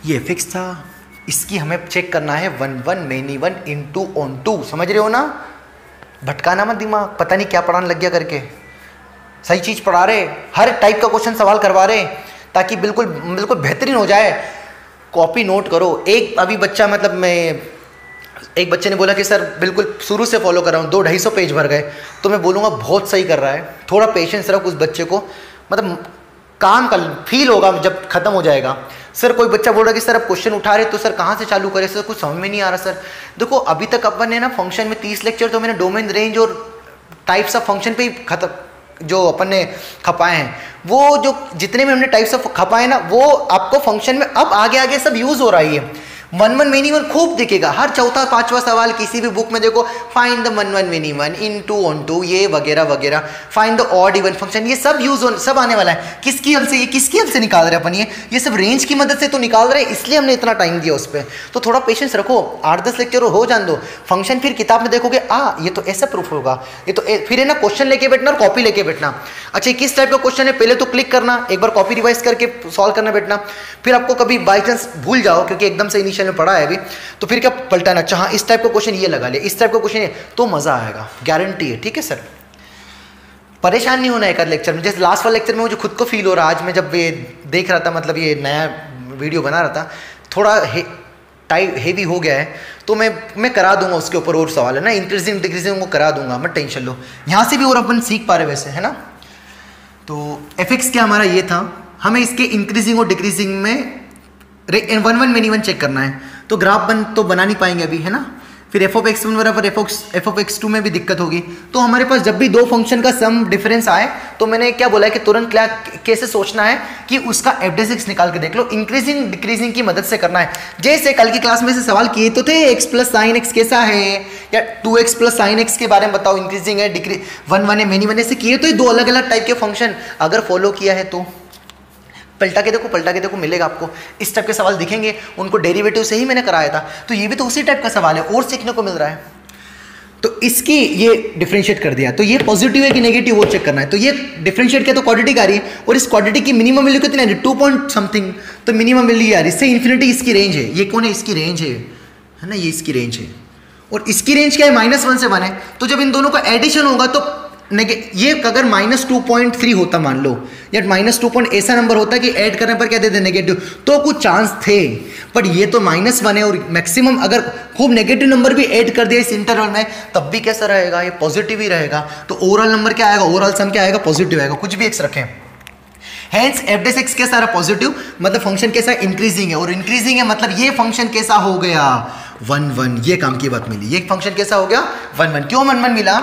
Speaker 1: ये फिक्स था, इसकी हमें चेक करना है 1 1 मेनी 1 इंटू ऑन 2, समझ रहे हो ना, भटकाना मत दिमाग, पता नहीं क्या पढ़ाने लग गया करके, सही चीज़ पढ़ा रहे, हर टाइप का क्वेश्चन सवाल करवा रहे ताकि बिल्कुल बिल्कुल बेहतरीन हो जाए। कॉपी नोट करो। एक अभी बच्चा मतलब एक बच्चे ने बोला कि सर बिल्कुल शुरू से फॉलो कर रहा हूँ, 200-250 पेज भर गए, तो मैं बोलूँगा बहुत सही कर रहा है, थोड़ा पेशेंस रख उस बच्चे को, मतलब काम का फील होगा जब खत्म हो जाएगा। सर कोई बच्चा बोल रहा है कि सर अब क्वेश्चन उठा रहे तो सर कहाँ से चालू करें, सर कुछ समझ में नहीं आ रहा। सर देखो अभी तक अपन ने ना फंक्शन में 30 लेक्चर तो मैंने डोमेन रेंज और टाइप्स ऑफ फंक्शन पे ही खत्म जो अपन ने खपाए हैं, वो जो जितने में हमने टाइप्स ऑफ खपाए ना वो आपको फंक्शन में अब आगे आगे सब यूज हो रही है। 1 1 मेनी 1 खूब दिखेगा, हर चौथा पांचवा सवाल किसी भी बुक में देखो, find the 1 1 many 1 in 2 on 2 ये वगैरह वगैरह, find the odd even function, ये सब यूज हो सब आने वाला है। किसकी हेल्प से, ये किसकी हेल्प से निकाल रहे हैं अपन, ये सब रेंज की मदद से तो निकाल रहे हैं, इसलिए हमने इतना टाइम दिया उस पर। तो थोड़ा पेशेंस रखो, 8-10 लेक्चर हो जान दो, फंक्शन फिर किताब में देखोगे ये तो ऐसा प्रूफ होगा, ये तो फिर है ना क्वेश्चन लेके बैठना और कॉपी लेके बैठना। अच्छा किस टाइप का क्वेश्चन है पहले तो क्लिक करना, एक बार कॉपी रिवाइज करके सॉल्व करना बैठना, फिर आपको कभी बाई चांस भूल जाओ क्योंकि एकदम से इनिशियल में पढ़ा है अभी, तो फिर क्या पलटाना, अच्छा हाँ इस टाइप का क्वेश्चन ये लगा ले, इस टाइप का क्वेश्चन है, तो मजा आएगा, गारंटी है। ठीक है सर, परेशान नहीं होना एक आध लेक्चर में। जैसे लास्ट वाले लेक्चर में मुझे खुद को फील हो रहा, आज मैं जब ये देख रहा था, मतलब ये नया वीडियो बना रहा था, थोड़ा हेवी हो गया है, तो मैं करा दूंगा उसके ऊपर और सवाल है ना, इंक्रीजिंग डिक्रीजिंग को करा दूंगा, मत टेंशन लो। यहाँ से भी और अपन सीख पा रहे वैसे, है ना। तो एफएक्स क्या हमारा ये था, हमें इसके इंक्रीजिंग और डिक्रीजिंग में 1 1 मेनी 1 चेक करना है, तो ग्राफ तो बना नहीं पाएंगे अभी, है ना। फिर एफ ऑफ x1 बराबर एफ ऑफ x2 में भी दिक्कत होगी। तो हमारे पास जब भी दो फंक्शन का सम डिफरेंस आए तो मैंने क्या बोला है कि तुरंत कैसे सोचना है कि उसका f' निकाल के देख लो, इंक्रीजिंग डिक्रीजिंग की मदद से करना है। जैसे कल की क्लास में से सवाल किए तो थे, x प्लस साइन एक्स कैसा है, या 2x प्लस साइन एक्स के बारे में बताओ, इंक्रीजिंग है 1 1 है मेनी 1 से किए तो, ये दो अलग अलग टाइप के फंक्शन अगर फॉलो किया है तो पलटा के देखो मिलेगा आपको, इस टाइप के सवाल दिखेंगे, उनको डेरिवेटिव से ही मैंने कराया था। तो ये भी तो उसी टाइप का सवाल है और सीखने को मिल रहा है। तो इसकी ये डिफरेंशिएट कर दिया, तो ये पॉजिटिव है कि नेगेटिव वो चेक करना है। तो ये डिफरेंशिएट किया तो क्वाड्रेटिक आ रही है, और इस क्वाड्रेटिक की मिनिमम वैल्यू कितनी आ रही है 2 पॉइंट समथिंग, तो मिनिमम वैल्यू आ रही है, इससे इन्फिनिटी इसकी रेंज है। ये कौन है, इसकी रेंज है ना, ये इसकी रेंज है। और इसकी रेंज क्या है, -1 से 1 है। तो जब इन दोनों का एडिशन होगा तो ये अगर -2.3 होता मान लो, या -2 ऐसा नंबर होता कि ऐड करने पर क्या दे दे नेगेटिव, तो कुछ चांस थे। बट ये तो -1 है और मैक्सिमम अगर खूब नेगेटिव नंबर भी ऐड कर दिया इस इंटरवल में तब भी कैसा रहेगा, ये पॉजिटिव ही रहेगा। तो ओवरऑल नंबर क्या आएगा, ओवरऑल सम क्या आएगा, पॉजिटिव आएगा, कुछ भी एक्स रखें। हेंस f(x) कैसा रहा, पॉजिटिव, मतलब फंक्शन कैसा इंक्रीजिंग है, और इंक्रीजिंग है मतलब ये फंक्शन कैसा हो गया, 1 1। ये काम की बात मिली, ये फंक्शन कैसा हो गया 1 1। क्यों 1 1 मिला,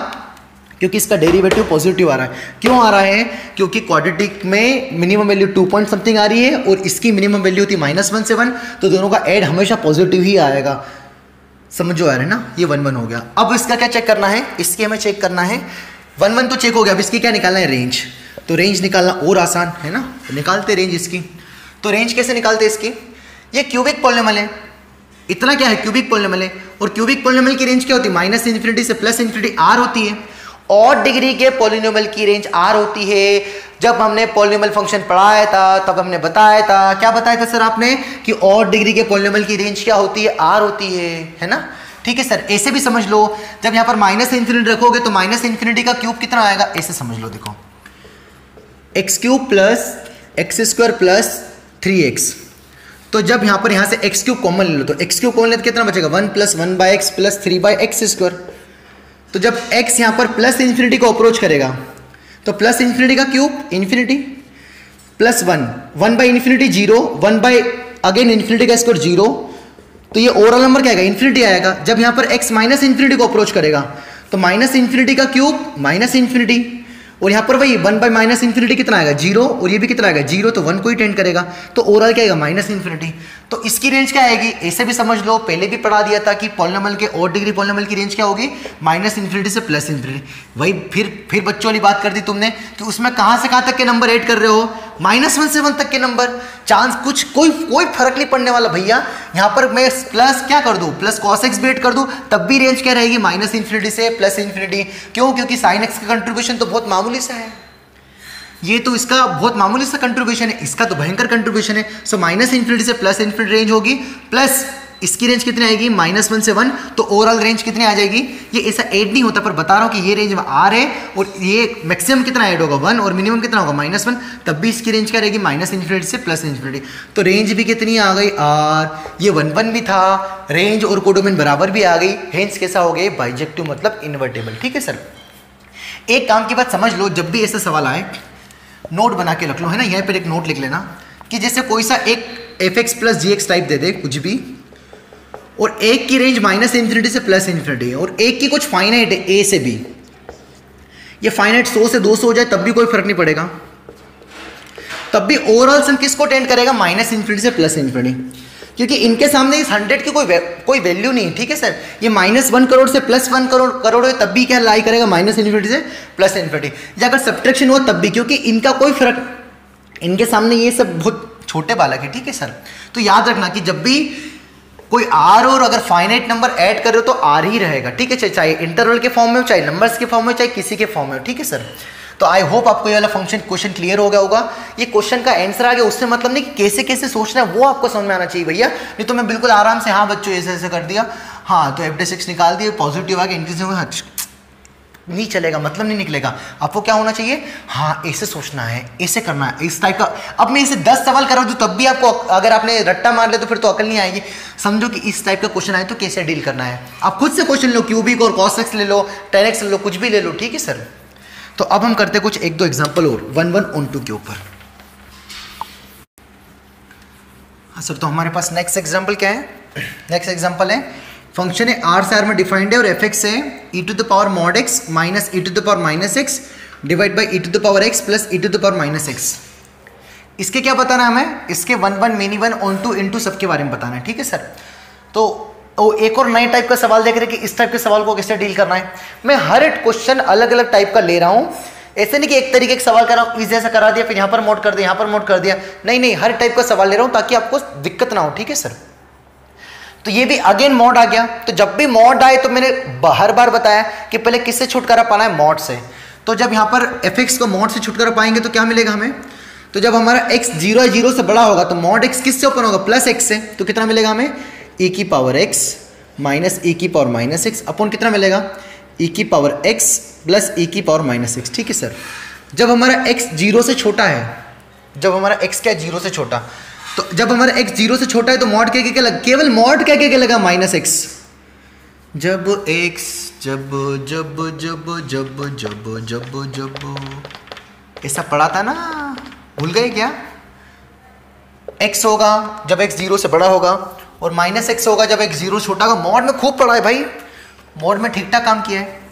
Speaker 1: क्योंकि इसका डेरिवेटिव पॉजिटिव आ रहा है। क्यों आ रहा है, क्योंकि क्वाड्रेटिक में मिनिमम वैल्यू 2 पॉइंट समथिंग आ रही है और इसकी मिनिमम वैल्यू होती है -1 से 1, तो दोनों का ऐड हमेशा पॉजिटिव ही आएगा। समझो आ रहा है ना, ये 1 1 हो गया। अब इसका क्या चेक करना है, इसकी हमें चेक करना है। 1 1 तो चेक हो गया, अब इसकी क्या निकालना है, रेंज। तो रेंज निकालना और आसान है ना, तो निकालते रेंज इसकी। तो रेंज कैसे निकालते इसकी, ये क्यूबिक पॉलिनॉमियल है, इतना क्या है, क्यूबिक पॉलिनॉमियल है। और क्यूबिक पॉलिनॉमियल की रेंज क्या होती है, -∞ से +∞ r होती है। ऑड डिग्री के पॉलिनोमियल की रेंज r होती है। जब हमने पॉलिनोमियल फंक्शन पढ़ाया था तब हमने बताया था, क्या बताया था सर आपने, कि ऑड डिग्री के पॉलिनोमियल की रेंज क्या होती है, r होती है ना। ठीक है सर, ऐसे भी समझ लो, जब यहाँ पर -∞ रखोगे तो -∞ का क्यूब कितना आएगा, ऐसे समझ लो, देखो x³ + x² + 3x। तो जब यहाँ से x³ कॉमन ले लो तो x³ कॉमन ले तो कितना बचेगा, 1 + 1/x + 3/x²। तो जब x यहाँ पर +∞ को अप्रोच करेगा तो +∞ का क्यूब ∞, +1 1/∞ 0, 1/∞ का स्क्वायर 0। तो ये ओवरऑल नंबर क्या आएगा, ∞ आएगा। जब यहाँ पर x -∞ को अप्रोच करेगा तो -∞ का क्यूब -∞, और यहाँ पर वही 1/-∞ कितना आएगा, 0, और ये भी कितना आएगा 0, तो 1 को ही टेंड करेगा, तो ओवरऑल क्या आएगा, -∞। तो इसकी रेंज क्या आएगी, ऐसे भी समझ लो, पहले भी पढ़ा दिया था कि पॉलिनोमियल के ऑड डिग्री पॉलिनोमियल की रेंज क्या होगी, -∞ से +∞। वही फिर बच्चों वाली बात कर दी तुमने कि उसमें कहाँ से कहाँ तक के नंबर ऐड कर रहे हो, -1 से 1 तक के नंबर। चांस कुछ कोई फर्क नहीं पड़ने वाला भैया। यहाँ पर मैं प्लस क्या कर दूँ, प्लस cos x भी ऐड कर दूँ, तब भी रेंज क्या रहेगी, -∞ से +∞। क्यों, क्योंकि sin x का कंट्रीब्यूशन तो बहुत मामूली सा है, ये तो इसका बहुत मामूली सा कंट्रीब्यूशन है, इसका तो भयंकर कंट्रीब्यूशन है। सो -∞ से +∞ रेंज होगी, प्लस इसकी रेंज कितनी आएगी, -1 से 1, तो ओवरऑल रेंज कितनी आ जाएगी। ये ऐसा ऐड नहीं होता, पर बता रहा हूँ कि ये रेंज में R है और ये मैक्सिमम कितना ऐड होगा 1 और मिनिमम कितना होगा -1, तब भी इसकी रेंज क्या रहेगी, -∞ से +∞। तो रेंज भी कितनी आ गई R, ये 1 1 भी था, रेंज और कोडोमेन बराबर भी आ गई, हेंस कैसा हो गया, बाइजेक्टिव मतलब इन्वर्टेबल। ठीक है सर, एक काम की बात समझ लो, जब भी ऐसा सवाल आए नोट बना के रख लो, है ना, यहाँ पर एक नोट लिख लेना कि जैसे कोई सा एक fx + gx टाइप दे दे कुछ भी, और एक की रेंज -∞ से +∞ है, और एक की कुछ फाइनाइट है a से b, ये फाइनाइट 100 से 200 हो जाए तब भी कोई फर्क नहीं पड़ेगा, तब भी ओवरऑल सम किसको टेंड करेगा, -∞ से +∞, क्योंकि इनके सामने इस 100 की कोई वैल्यू नहीं है। ठीक है सर, ये -1 करोड़ से +1 करोड़ है तब भी क्या लाई करेगा, -∞ से +∞। या अगर सब्ट्रैक्शन हो तब भी, क्योंकि इनका कोई फर्क, इनके सामने ये सब बहुत छोटे बालक है। ठीक है सर, तो याद रखना कि जब भी कोई R और अगर फाइनाइट नंबर ऐड कर रहे हो तो R ही रहेगा। ठीक है, चाहे इंटरवल के फॉर्म में हो, चाहे नंबर्स के फॉर्म में, चाहे किसी के फॉर्म में हो। ठीक है सर, तो आई होप आपको ये वाला क्वेश्चन क्लियर हो गया होगा। ये क्वेश्चन का आंसर आ गया, उससे मतलब नहीं कि कैसे कैसे सोचना है, वो आपको समझ में आना चाहिए भैया, नहीं तो मैं बिल्कुल आराम से हाँ बच्चों ऐसे ऐसे कर दिया, हाँ तो f(x) निकाल दिया, पॉजिटिव आ गया, इंक्रीजिंग नहीं चलेगा, मतलब नहीं निकलेगा। आपको क्या होना चाहिए, हाँ ऐसे सोचना है, ऐसे करना है, इस टाइप का। अब मैं इसे 10 सवाल करा दूं तब भी आपको, अगर आपने रट्टा मार लिया तो फिर तो अकल नहीं आएगी। समझो कि इस टाइप का क्वेश्चन आए तो कैसे डील करना है। आप खुद से क्वेश्चन लो, क्यूबिक और cos x ले लो, tan x ले लो, कुछ भी ले लो। ठीक है सर, तो अब हम करते कुछ 1-2 एग्जाम्पल और 1-1 on 2 के ऊपर। हाँ सर, तो हमारे पास नेक्स्ट एग्जाम्पल क्या है, नेक्स्ट एग्जाम्पल है फंक्शन है R से R में डिफाइंड है और f(x) है e⁻mod x minus e⁻x divide by e⁻x plus e⁻x। इसके क्या बताना है हमें, इसके 1-1 मेनी 1 ऑन 2 इंटू सबके बारे में बताना है। ठीक है सर, तो एक और नए टाइप का सवाल देख रहे हैं कि इस टाइप के सवाल को कैसे डील करना है। मैं हर एक क्वेश्चन अलग अलग टाइप का ले रहा हूँ, ऐसे नहीं कि एक तरीके का सवाल कर रहा हूँ, इस जैसा करा दिया फिर यहाँ पर मोड कर दिया, यहाँ पर मोड कर दिया, नहीं, हर टाइप का सवाल ले रहा हूँ ताकि आपको दिक्कत ना हो। ठीक है सर, तो ये भी अगेन मॉड आ गया। तो जब भी मॉड आए तो मैंने हर बार बताया कि पहले किससे छुटकारा पाना है, मॉड से। तो जब यहाँ पर f(x) को मॉड से छुटकारा पाएंगे तो क्या मिलेगा हमें, तो जब हमारा x 0 से बड़ा होगा तो मॉड x किससे ओपन होगा, +x से, तो कितना मिलेगा हमें e⁻x माइनस ई की पावर माइनस एक्स अपॉन कितना मिलेगा, ई की पावर एक्स प्लस ई की पावर माइनस एक्स। ठीक है सर, जब हमारा x 0 से छोटा है, जब हमारा x क्या है 0 से छोटा, तो जब हमारा x 0 से छोटा है तो मॉड क्या लगा, केवल मॉड क्या लगा माइनस एक्स। जब x जब जब जब जब जब जब जब ऐसा पढ़ा था ना, भूल गए क्या? x होगा जब x 0 से बड़ा होगा और माइनस एक्स होगा जब x 0 छोटा होगा। मॉड में खूब पढ़ा है भाई, मॉड में ठीक ठाक काम किया है।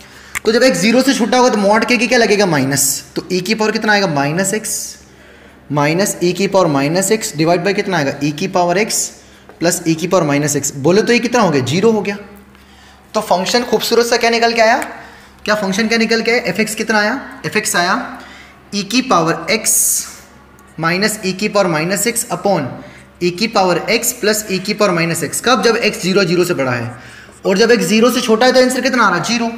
Speaker 1: तो जब x 0 से छोटा होगा तो मॉड के क्या लगेगा माइनस, तो e की पावर कितना आएगा माइनस एक्स माइनस ई की power minus x divide by कितना आएगा ई की पावर एक्स प्लस ई की पावर माइनस एक्स। बोले तो ये कितना हो गया 0 हो गया। तो फंक्शन खूबसूरत सा क्या निकल के आया, क्या फंक्शन क्या निकल के आया, एफ एक्स कितना आया, एफ एक्स आया ई की पावर एक्स माइनस ई की पावर माइनस एक्स अपॉन ई की पावर एक्स प्लस ई की पावर माइनस एक्स। कब, जब x 0 से बड़ा है, और जब x 0 से छोटा है तो आंसर कितना आ रहा है 0।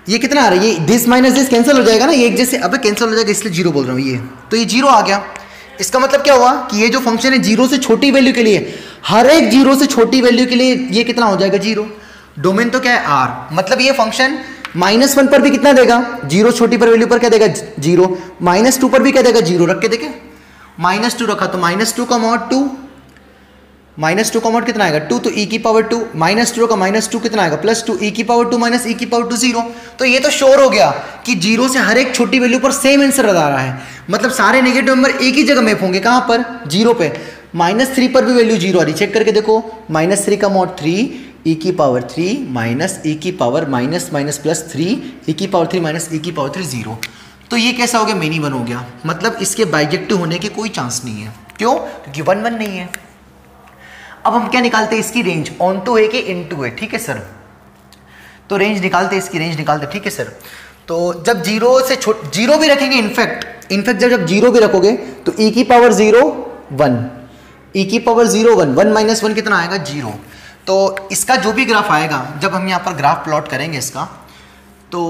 Speaker 1: ये कितना आ रहा है, ये दिस माइनस दिस कैंसिल हो जाएगा ना, ये एक जैसे अब कैंसिल हो जाएगा इसलिए 0 बोल रहा हूँ ये, तो ये 0 आ गया। इसका मतलब क्या हुआ कि ये जो फंक्शन है 0 से छोटी वैल्यू के लिए, हर एक 0 से छोटी वैल्यू के लिए ये कितना हो जाएगा 0। डोमेन तो क्या है r, मतलब ये फंक्शन -1 पर भी कितना देगा 0, छोटी पर वैल्यू पर क्या देगा 0, -2 पर भी क्या देगा 0। रख के देखे, -2 रखा तो -2 का मॉड 2, -2 का मॉड कितना आएगा 2, तो e की पावर 2, -2 का -2 कितना आएगा +2 e की पावर 2 माइनस e की पावर 2 0। तो ये तो श्योर हो गया कि 0 से हर एक छोटी वैल्यू पर सेम आंसर आ रहा है, मतलब सारे नेगेटिव नंबर एक ही जगह मैप होंगे, कहां पर 0 पे। -3 पर भी वैल्यू 0 आ रही, चेक करके देखो, -3 का मॉड 3 e की पावर 3 माइनस e की power minus minus plus 3 e की पावर 3 माइनस e की पावर 3 0। तो ये कैसा हो गया, मेनी 1 हो गया, मतलब इसके बाइजेक्टिव होने की कोई चांस नहीं है। क्यों, क्योंकि 1 1 नहीं है। अब हम क्या निकालते हैं, इसकी रेंज ऑन टू है कि इन टू है। ठीक है सर, तो रेंज निकालते, इसकी रेंज निकालते। ठीक है सर, तो जब 0 से 0 भी रखेंगे, इनफैक्ट जब 0 भी रखोगे तो e की पावर 0 1, e की पावर 0 1, 1 माइनस 1 कितना आएगा 0। तो इसका जो भी ग्राफ आएगा, जब हम यहाँ पर ग्राफ प्लॉट करेंगे इसका, तो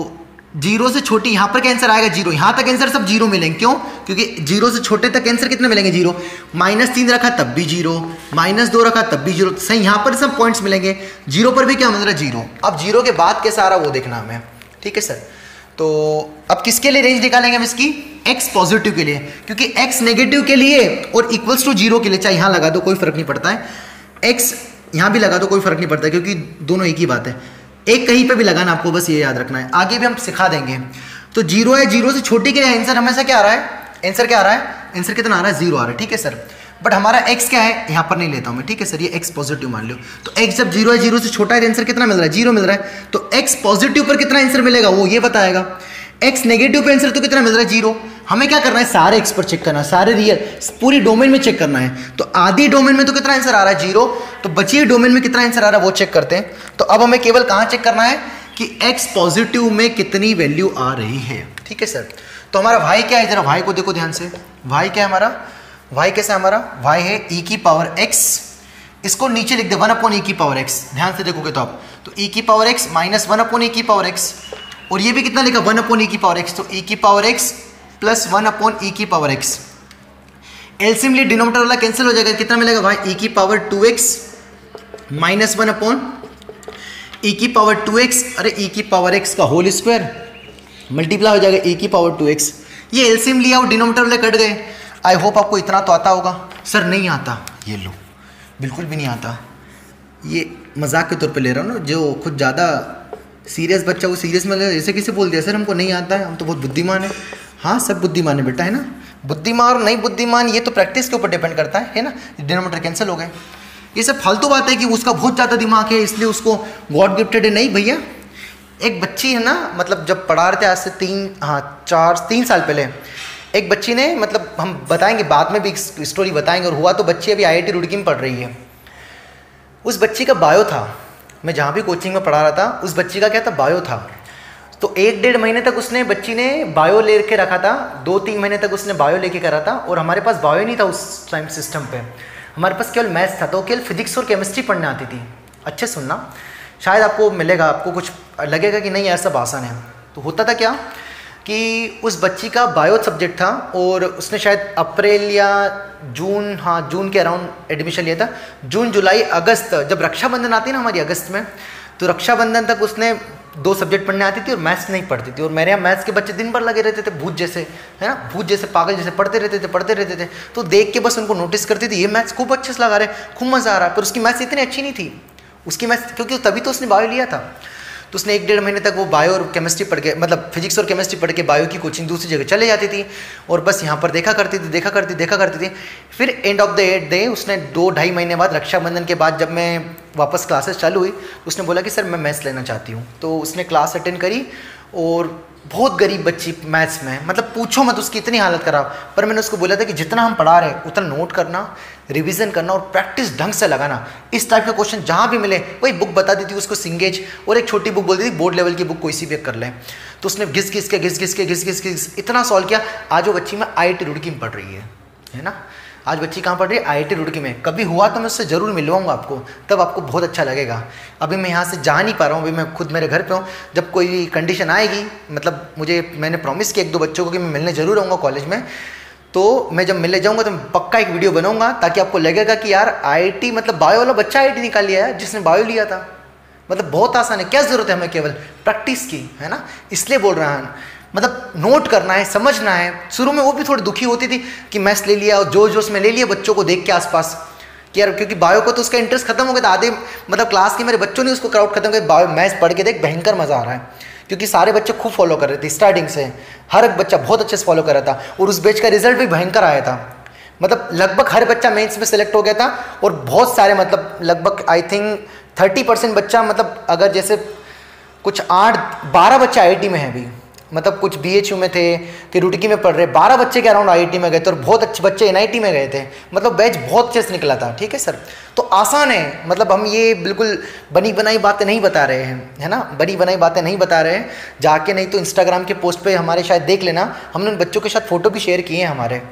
Speaker 1: 0 से छोटी यहाँ पर क्या आंसर आएगा 0, यहाँ तक आंसर सब 0 मिलेंगे। क्यों, क्योंकि 0 से छोटे तक आंसर कितने मिलेंगे 0, -3 रखा तब भी 0, -2 रखा तब भी 0, सही यहाँ पर सब पॉइंट्स मिलेंगे। 0 पर भी क्या मिल रहा है 0। अब 0 के बाद कैसा आ रहा वो देखना हमें। ठीक है सर, तो अब किसके लिए रेंज निकालेंगे हम इसकी, x पॉजिटिव के लिए, क्योंकि x नेगेटिव के लिए और इक्वल्स टू 0 के लिए, चाहे यहाँ लगा दो कोई फर्क नहीं पड़ता है, x यहाँ भी लगा दो कोई फर्क नहीं पड़ता, क्योंकि दोनों एक ही बात है, एक कहीं पे भी लगाना, आपको बस ये याद रखना है, आगे भी हम सिखा देंगे। तो 0 है, 0 से छोटी के लिए आंसर हमेशा क्या आ रहा है, आंसर क्या आ रहा है, आंसर कितना आ रहा है 0 आ रहा है। ठीक है सर, बट हमारा x क्या है यहाँ पर नहीं लेता हूँ मैं। ठीक है सर, ये x पॉजिटिव मान लो, तो x जब 0 है, 0 से छोटा है, आंसर कितना मिल रहा है 0 मिल रहा है। तो x पॉजिटिव पर कितना आंसर मिलेगा वो ये बताएगा, x नेगेटिव पे आंसर तो कितना मिल रहा है 0। हमें क्या करना है, सारे x पर चेक करना है, सारे रियल पूरी डोमेन में चेक करना है। तो आधी डोमेन में तो कितना आंसर आ रहा है 0, तो बची डोमेन में कितना आंसर आ रहा है वो चेक करते हैं। तो अब हमें केवल कहाँ चेक करना है कि x पॉजिटिव में कितनी वैल्यू आ रही है। ठीक है सर, तो हमारा y क्या है, जरा y को देखो ध्यान से, y क्या है हमारा, y कैसा है हमारा, y है e की पावर x, इसको नीचे लिख दे 1 अपॉन e की पावर x, ध्यान से देखोगे तो आप, तो e की power x minus 1 upon e की पावर x, और ये भी कितना लिखा 1 अपॉन e की पावर x, तो e की power x plus 1 upon e की पावर x। एलसीएम डिनोमिनेटर वाला कैंसिल हो जाएगा, कितना मिलेगा भाई e की power 2x minus 1 upon e की पावर 2x, अरे e की पावर x का होल स्क्वायर मल्टीप्लाई हो जाएगा e की पावर 2x। ये एलसीएम लिया और डिनोमिनेटर वाले कट गए। आई होप आपको इतना तो आता होगा। सर नहीं आता, ये लो बिल्कुल भी नहीं आता, ये मजाक के तौर पे ले रहा हूँ ना, जो खुद ज़्यादा सीरियस बच्चा वो सीरियस में ऐसे किसे बोल दिया सर हमको नहीं आता है, हम तो बहुत बुद्धिमान है। हाँ सब बुद्धिमान है बेटा, है ना, बुद्धिमान और नहीं बुद्धिमान ये तो प्रैक्टिस के ऊपर डिपेंड करता है ना। डिनोमिनेटर कैंसिल हो गए, ये सब फालतू बात है कि उसका बहुत ज़्यादा दिमाग है इसलिए उसको गॉड गिफ्टेड है, नहीं भैया। एक बच्ची है ना, मतलब जब पढ़ा रहे थे आज से 3 साल पहले, एक बच्ची ने, मतलब हम बताएंगे बाद में भी स्टोरी बताएंगे, और हुआ तो बच्ची अभी IIT रुड़की में पढ़ रही है। उस बच्ची का बायो था, मैं जहाँ भी कोचिंग में पढ़ा रहा था उस बच्ची का क्या था, बायो था। तो 1-1.5 महीने तक बच्ची ने बायो ले के रखा था, 2-3 महीने तक उसने बायो लेके करा था, और हमारे पास बायो नहीं था उस टाइम सिस्टम पे, हमारे पास केवल मैथ्स था, तो केवल फिजिक्स और केमिस्ट्री पढ़ने आती थी। अच्छे सुनना, शायद आपको मिलेगा, आपको कुछ लगेगा कि नहीं यार सब आसान है। तो होता था क्या कि उस बच्ची का बायो सब्जेक्ट था और उसने शायद अप्रैल या जून, हाँ जून के अराउंड एडमिशन लिया था। जून जुलाई अगस्त, जब रक्षाबंधन आती है ना हमारी अगस्त में, तो रक्षाबंधन तक उसने 2 सब्जेक्ट पढ़ने आती थी और मैथ्स नहीं पढ़ती थी। और मेरे यहाँ मैथ्स के बच्चे दिन भर लगे रहते थे भूत जैसे, है ना, भूत जैसे पागल जैसे पढ़ते रहते थे। तो देख के बस उनको नोटिस करती थी, ये मैथ्स खूब अच्छे से लगा रहे, खूब मज़ा आ रहा है। पर उसकी मैथ्स इतनी अच्छी नहीं थी, उसकी मैथ्स, क्योंकि तभी तो उसने बायो लिया था। तो उसने 1-1.5 महीने तक वो बायो और केमिस्ट्री पढ़ के, मतलब फिजिक्स और केमिस्ट्री पढ़ के बायो की कोचिंग दूसरी जगह चले जाती थी और बस यहाँ पर देखा करती थी। फिर एंड ऑफ द डे उसने 2-2.5 महीने बाद, रक्षाबंधन के बाद जब मैं वापस क्लासेस चालू हुई, उसने बोला कि सर मैं मैथ्स लेना चाहती हूँ। तो उसने क्लास अटेंड करी और बहुत गरीब बच्ची मैथ्स में, मतलब पूछो मत उसकी इतनी हालत खराब। पर मैंने उसको बोला था कि जितना हम पढ़ा रहे उतना नोट करना, रिवीजन करना और प्रैक्टिस ढंग से लगाना। इस टाइप के क्वेश्चन जहाँ भी मिले वही बुक बता दी थी उसको, सिंगेज, और एक छोटी बुक बोल दी थी, बोर्ड लेवल की बुक कोई सी भी कर लें। तो उसने घिस घिस इतना सॉल्व किया। आज वो बच्ची में IIT रुड़की में पढ़ रही है ना। आज बच्ची कहाँ पढ़ रही है? IIT रुड़की में। कभी हुआ तो मैं उससे ज़रूर मिलवाऊंगा आपको, तब आपको बहुत अच्छा लगेगा। अभी मैं यहाँ से जा नहीं पा रहा हूँ, अभी मैं खुद मेरे घर पे हूँ। जब कोई कंडीशन आएगी, मतलब मैंने प्रॉमिस किया 1-2 बच्चों को कि मैं मिलने ज़रूर आऊँगा कॉलेज में, तो मैं जब मिलने जाऊँगा तो मैं पक्का एक वीडियो बनाऊँगा, ताकि आपको लगेगा कि यार IIT, मतलब बायो वाला बच्चा IIT निकाल लिया है जिसने बायो लिया था। मतलब बहुत आसान है, क्या ज़रूरत है हमें केवल प्रैक्टिस की, है ना। इसलिए बोल रहा है, मतलब नोट करना है, समझना है। शुरू में वो भी थोड़ी दुखी होती थी कि मैथ्स ले लिया और जोश में ले लिया बच्चों को देख के आसपास कि यार, क्योंकि बायो को तो उसका इंटरेस्ट खत्म हो गया था। आधे मतलब क्लास के मेरे बच्चों ने उसको क्राउड खत्म कर, बायो मैथ्स पढ़ के देख भयंकर मज़ा आ रहा है, क्योंकि सारे बच्चे खूब फॉलो कर रहे थे स्टार्टिंग से, हर एक बच्चा बहुत अच्छे से फॉलो कर रहा था। और उस बैच का रिजल्ट भी भयंकर आया था, मतलब लगभग हर बच्चा मेंस में सेलेक्ट हो गया था। और बहुत सारे, मतलब लगभग आई थिंक 30% बच्चा, मतलब अगर जैसे कुछ 8-12 बच्चे IIT में हैं अभी, मतलब कुछ BHU में थे कि रुड़की में पढ़ रहे, 12 बच्चे के अराउंड IIT में गए थे और बहुत अच्छे बच्चे NIT में गए थे। मतलब बैच बहुत अच्छे से निकला था। ठीक है सर, तो आसान है, मतलब हम ये बिल्कुल बनी बनाई बातें नहीं बता रहे हैं, है ना, बनी बनाई बातें नहीं बता रहे हैं। जाके नहीं तो इंस्टाग्राम के पोस्ट पे हमारे शायद देख लेना, हमने उन बच्चों के साथ फ़ोटो भी शेयर किए हैं हमारे।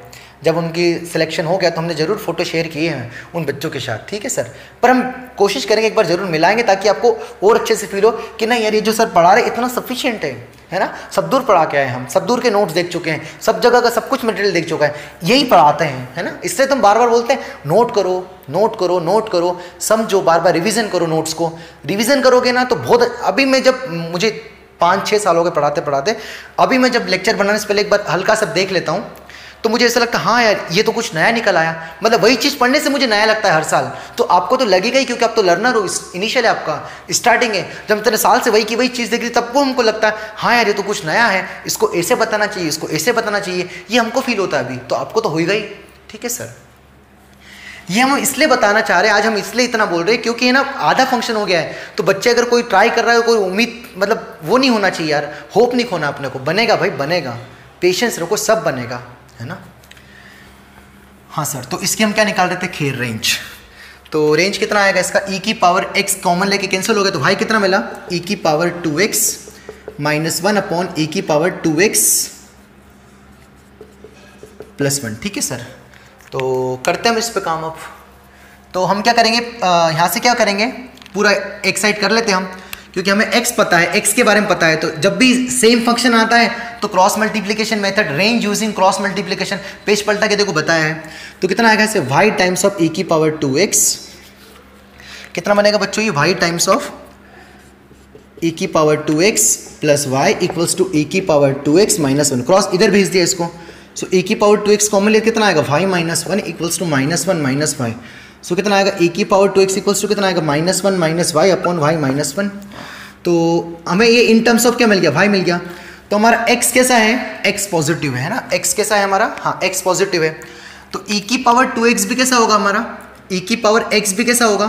Speaker 1: जब उनकी सिलेक्शन हो गया तो हमने ज़रूर फ़ोटो शेयर किए हैं उन बच्चों के साथ। ठीक है सर, पर हम कोशिश करेंगे एक बार ज़रूर मिलाएंगे, ताकि आपको और अच्छे से फील हो कि नहीं यार, ये जो सर पढ़ा रहे इतना सफिशिएंट है ना। सब दूर पढ़ा के आए, हम सब दूर के नोट्स देख चुके हैं, सब जगह का सब कुछ मटेरियल देख चुका है, यही पढ़ाते हैं, है ना। इसलिए तुम बार बार बोलते हैं नोट करो, समझो, बार बार रिवीजन करो। नोट्स को रिवीजन करोगे ना तो बहुत। अभी मैं जब, मुझे 5-6 साल हो गए पढ़ाते, अभी मैं जब लेक्चर बनाने से पहले एक बार हल्का सा देख लेता हूँ, तो मुझे ऐसा लगता है हाँ यार, ये तो कुछ नया निकल आया। मतलब वही चीज़ पढ़ने से मुझे नया लगता है हर साल। तो आपको तो लगेगा ही, क्योंकि आप तो लर्नर हो, इनिशियल है, आपका स्टार्टिंग है। जब इतने साल से वही चीज़ देख रही, तब वो हमको लगता है हाँ यार, ये तो कुछ नया है, इसको ऐसे बताना चाहिए, इसको ऐसे बताना चाहिए, ये हमको फील होता है अभी। तो आपको तो होगा ही। ठीक है सर, ये हम इसलिए बताना चाह रहे हैं, आज हम इसलिए इतना बोल रहे हैं क्योंकि है ना, आधा फंक्शन हो गया है। तो बच्चे अगर कोई ट्राई कर रहा है, कोई उम्मीद, मतलब वो नहीं होना चाहिए यार, होप नहीं खोना अपने को। बनेगा भाई, बनेगा, पेशेंस रखो, सब बनेगा, है ना। हाँ सर, तो इसकी हम क्या निकाल रहे थे? खेर रेंज। तो रेंज कितना आएगा इसका? e की पावर x कॉमन लेके कैंसिल हो गया, तो भाई कितना मिला? e की power 2x minus 1 upon e की पावर 2x प्लस 1। ठीक है सर, तो करते हैं हम इस पे काम अब। तो हम क्या करेंगे, यहाँ से क्या करेंगे, पूरा एक साइड कर लेते हैं हम, क्योंकि हमें x पता है, x के बारे में पता है। तो जब भी सेम फंक्शन आता है तो cross multiplication method, range using cross multiplication, page पलटा के देखो बताया है। तो कितना आएगा इसे? y टाइम्स ऑफ e की पावर 2x। कितना बनेगा बच्चों ये? y टाइम्स ऑफ e की power 2x plus y equals to e की पावर 2x माइनस 1। क्रॉस इधर भेज दिया इसको। सो e की पावर 2x कॉमन ले कितना आएगा? y minus 1 equals to minus 1 minus y। So कितना आएगा? e की पावर 2x इक्वल्स टू कितना आएगा? Minus 1 minus y upon y minus 1। तो हमें ये इन टर्म्स ऑफ क्या मिल गया? y मिल गया। तो हमारा x कैसा है? x पॉजिटिव है ना। x कैसा है हमारा? हाँ, x पॉजिटिव है। तो e की पावर 2x भी कैसा होगा हमारा? e की पावर x भी कैसा होगा?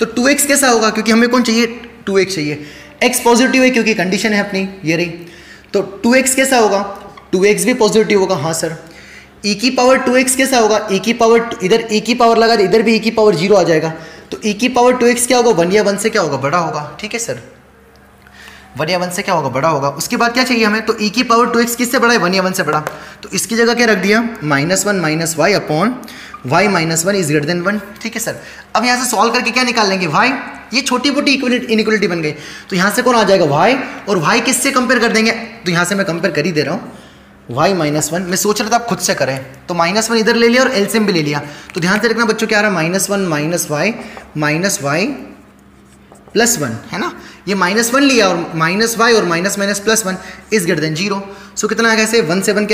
Speaker 1: तो 2x कैसा होगा? क्योंकि हमें कौन चाहिए? 2x चाहिए। x पॉजिटिव है क्योंकि कंडीशन है अपनी ये रही। तो 2x कैसा होगा? 2x भी पॉजिटिव होगा। हाँ सर। e की पावर 2x कैसा होगा? e की पावर, इधर e की पावर लगा, इधर भी e की पावर 0 आ जाएगा। तो e की पावर 2x क्या होगा? 1 या 1 से क्या होगा? बड़ा होगा। ठीक है सर, 1 या 1 से क्या होगा? बड़ा होगा। उसके बाद क्या चाहिए हमें? तो e की पावर 2x किससे बड़ा है? 1 या 1 से बड़ा। तो इसकी जगह क्या रख दिया? Minus 1 minus y upon y minus 1 is greater than 1। ठीक है सर। अब यहाँ से सॉल्व करके क्या निकाल लेंगे? y ये छोटी मोटी इनइक्वलिटी बन गई। तो यहाँ से कौन आ जाएगा y, और y किससे कंपेयर कर देंगे, तो यहाँ से मैं कंपेयर कर ही दे रहा हूँ, y -1। मैं सोच रहा था आप खुद से करें, तो -1 इधर ले लिया और एलसीएम भी ले लिया। तो ध्यान से रखना बच्चों क्या आ रहा है, -1 -y है ना, ये -1 लिया और -y और -1 इज ग्रेटर देन 0। सो कितना आएगा ऐसे, 1 से 1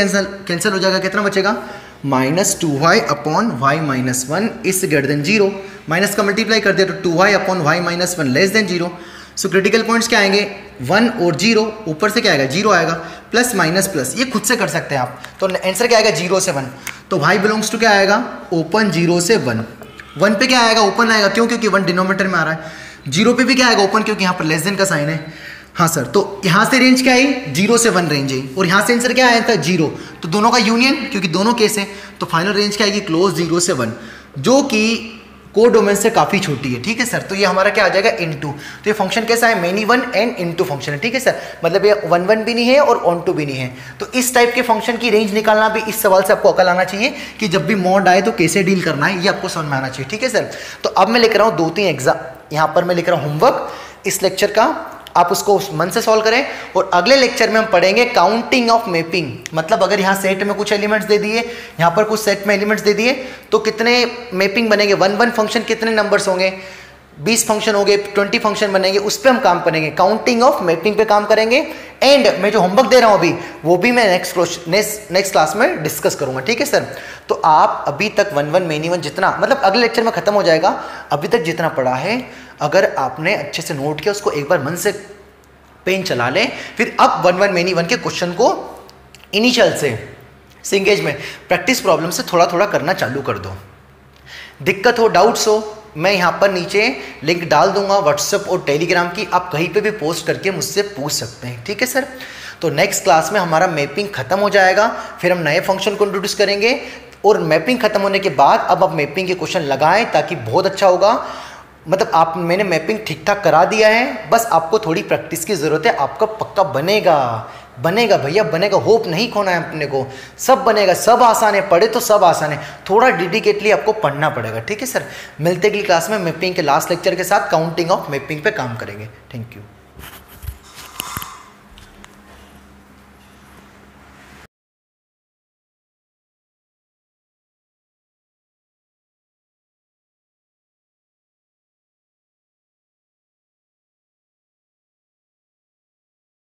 Speaker 1: कैंसिल हो जाएगा, कितना बचेगा -2y upon y -1 is greater than 0। Minus का मल्टीप्लाई कर दिया तो 2y upon y -1 less than 0। So critical points क्या आएंगे, 1 और 0, ऊपर से क्या आएगा 0 आएगा, प्लस माइनस प्लस, ये खुद से कर सकते हैं आप। तो आंसर क्या आएगा 0 से 1, तो y बिलोंग्स टू क्या आएगा, ओपन 0 से 1। 1 पे क्या आएगा, ओपन आएगा, क्यों, क्योंकि 1 डिनोमिनेटर में आ रहा है। 0 पे भी क्या आएगा, ओपन, क्योंकि यहाँ पर लेस देन का साइन है। हाँ सर, तो यहाँ से रेंज क्या आई, 0 से 1 रेंज आई, और यहाँ से आंसर क्या आया था 0, तो दोनों का यूनियन, क्योंकि दोनों केस है, तो फाइनल रेंज क्या आएगी, क्लोज 0 से 1, जो कि कोडोमेन से काफ़ी छोटी है। ठीक है सर, तो ये हमारा क्या आ जाएगा इनटू। तो ये फंक्शन कैसा है, many one and into function है। ठीक है सर, मतलब ये 1 1 भी नहीं है और ऑन टू भी नहीं है। तो इस टाइप के फंक्शन की रेंज निकालना भी इस सवाल से आपको अकल आना चाहिए कि जब भी मॉड आए तो कैसे डील करना है, ये आपको समझ में आना चाहिए। ठीक है सर, तो अब मैं लिख रहा हूँ 2-3 एग्जाम, यहाँ पर मैं लिख रहा हूँ होमवर्क इस लेक्चर का, आप उसको मन से सॉल्व करें। और अगले लेक्चर में हम पढ़ेंगे काउंटिंग ऑफ मैपिंग, मतलब अगर यहाँ सेट में कुछ एलिमेंट्स दे दिए, यहाँ पर कुछ सेट में एलिमेंट्स दे दिए, तो कितने मैपिंग बनेंगे, 1 फंक्शन कितने नंबर्स होंगे, 20 फंक्शन हो गए, 20 फंक्शन बनेंगे, उस पर हम काम करेंगे, काउंटिंग ऑफ मैपिंग पे काम करेंगे। एंड मैं जो होमवर्क दे रहा हूँ अभी, वो भी मैं नेक्स्ट क्लास में डिस्कस करूंगा। ठीक है सर, तो आप अभी तक 1 मेनी वन जितना, मतलब अगले लेक्चर में खत्म हो जाएगा, अभी तक जितना पढ़ा है, अगर आपने अच्छे से नोट किया, उसको एक बार मन से पेन चला लें, फिर अब 1 मेनी वन के क्वेश्चन को इनिशियल से सिंगेज में प्रैक्टिस प्रॉब्लम से थोड़ा थोड़ा करना चालू कर दो। दिक्कत हो, डाउट्स हो, मैं यहाँ पर नीचे लिंक डाल दूंगा व्हाट्सएप और टेलीग्राम की, आप कहीं पे भी पोस्ट करके मुझसे पूछ सकते हैं। ठीक है सर, तो नेक्स्ट क्लास में हमारा मैपिंग खत्म हो जाएगा, फिर हम नए फंक्शन को इंट्रोड्यूस करेंगे, और मैपिंग खत्म होने के बाद अब आप मैपिंग के क्वेश्चन लगाएं, ताकि बहुत अच्छा होगा। मतलब मैंने मैपिंग ठीक ठाक करा दिया है, बस आपको थोड़ी प्रैक्टिस की ज़रूरत है, आपका पक्का बनेगा भैया बनेगा, होप नहीं खोना है अपने को, सब बनेगा, सब आसान है, पढ़े तो सब आसान है, थोड़ा डेडिकेटली आपको पढ़ना पड़ेगा। ठीक है सर, मिलते अगली क्लास में मैपिंग के लास्ट लेक्चर के साथ काउंटिंग ऑफ मैपिंग पे काम करेंगे। Thank you.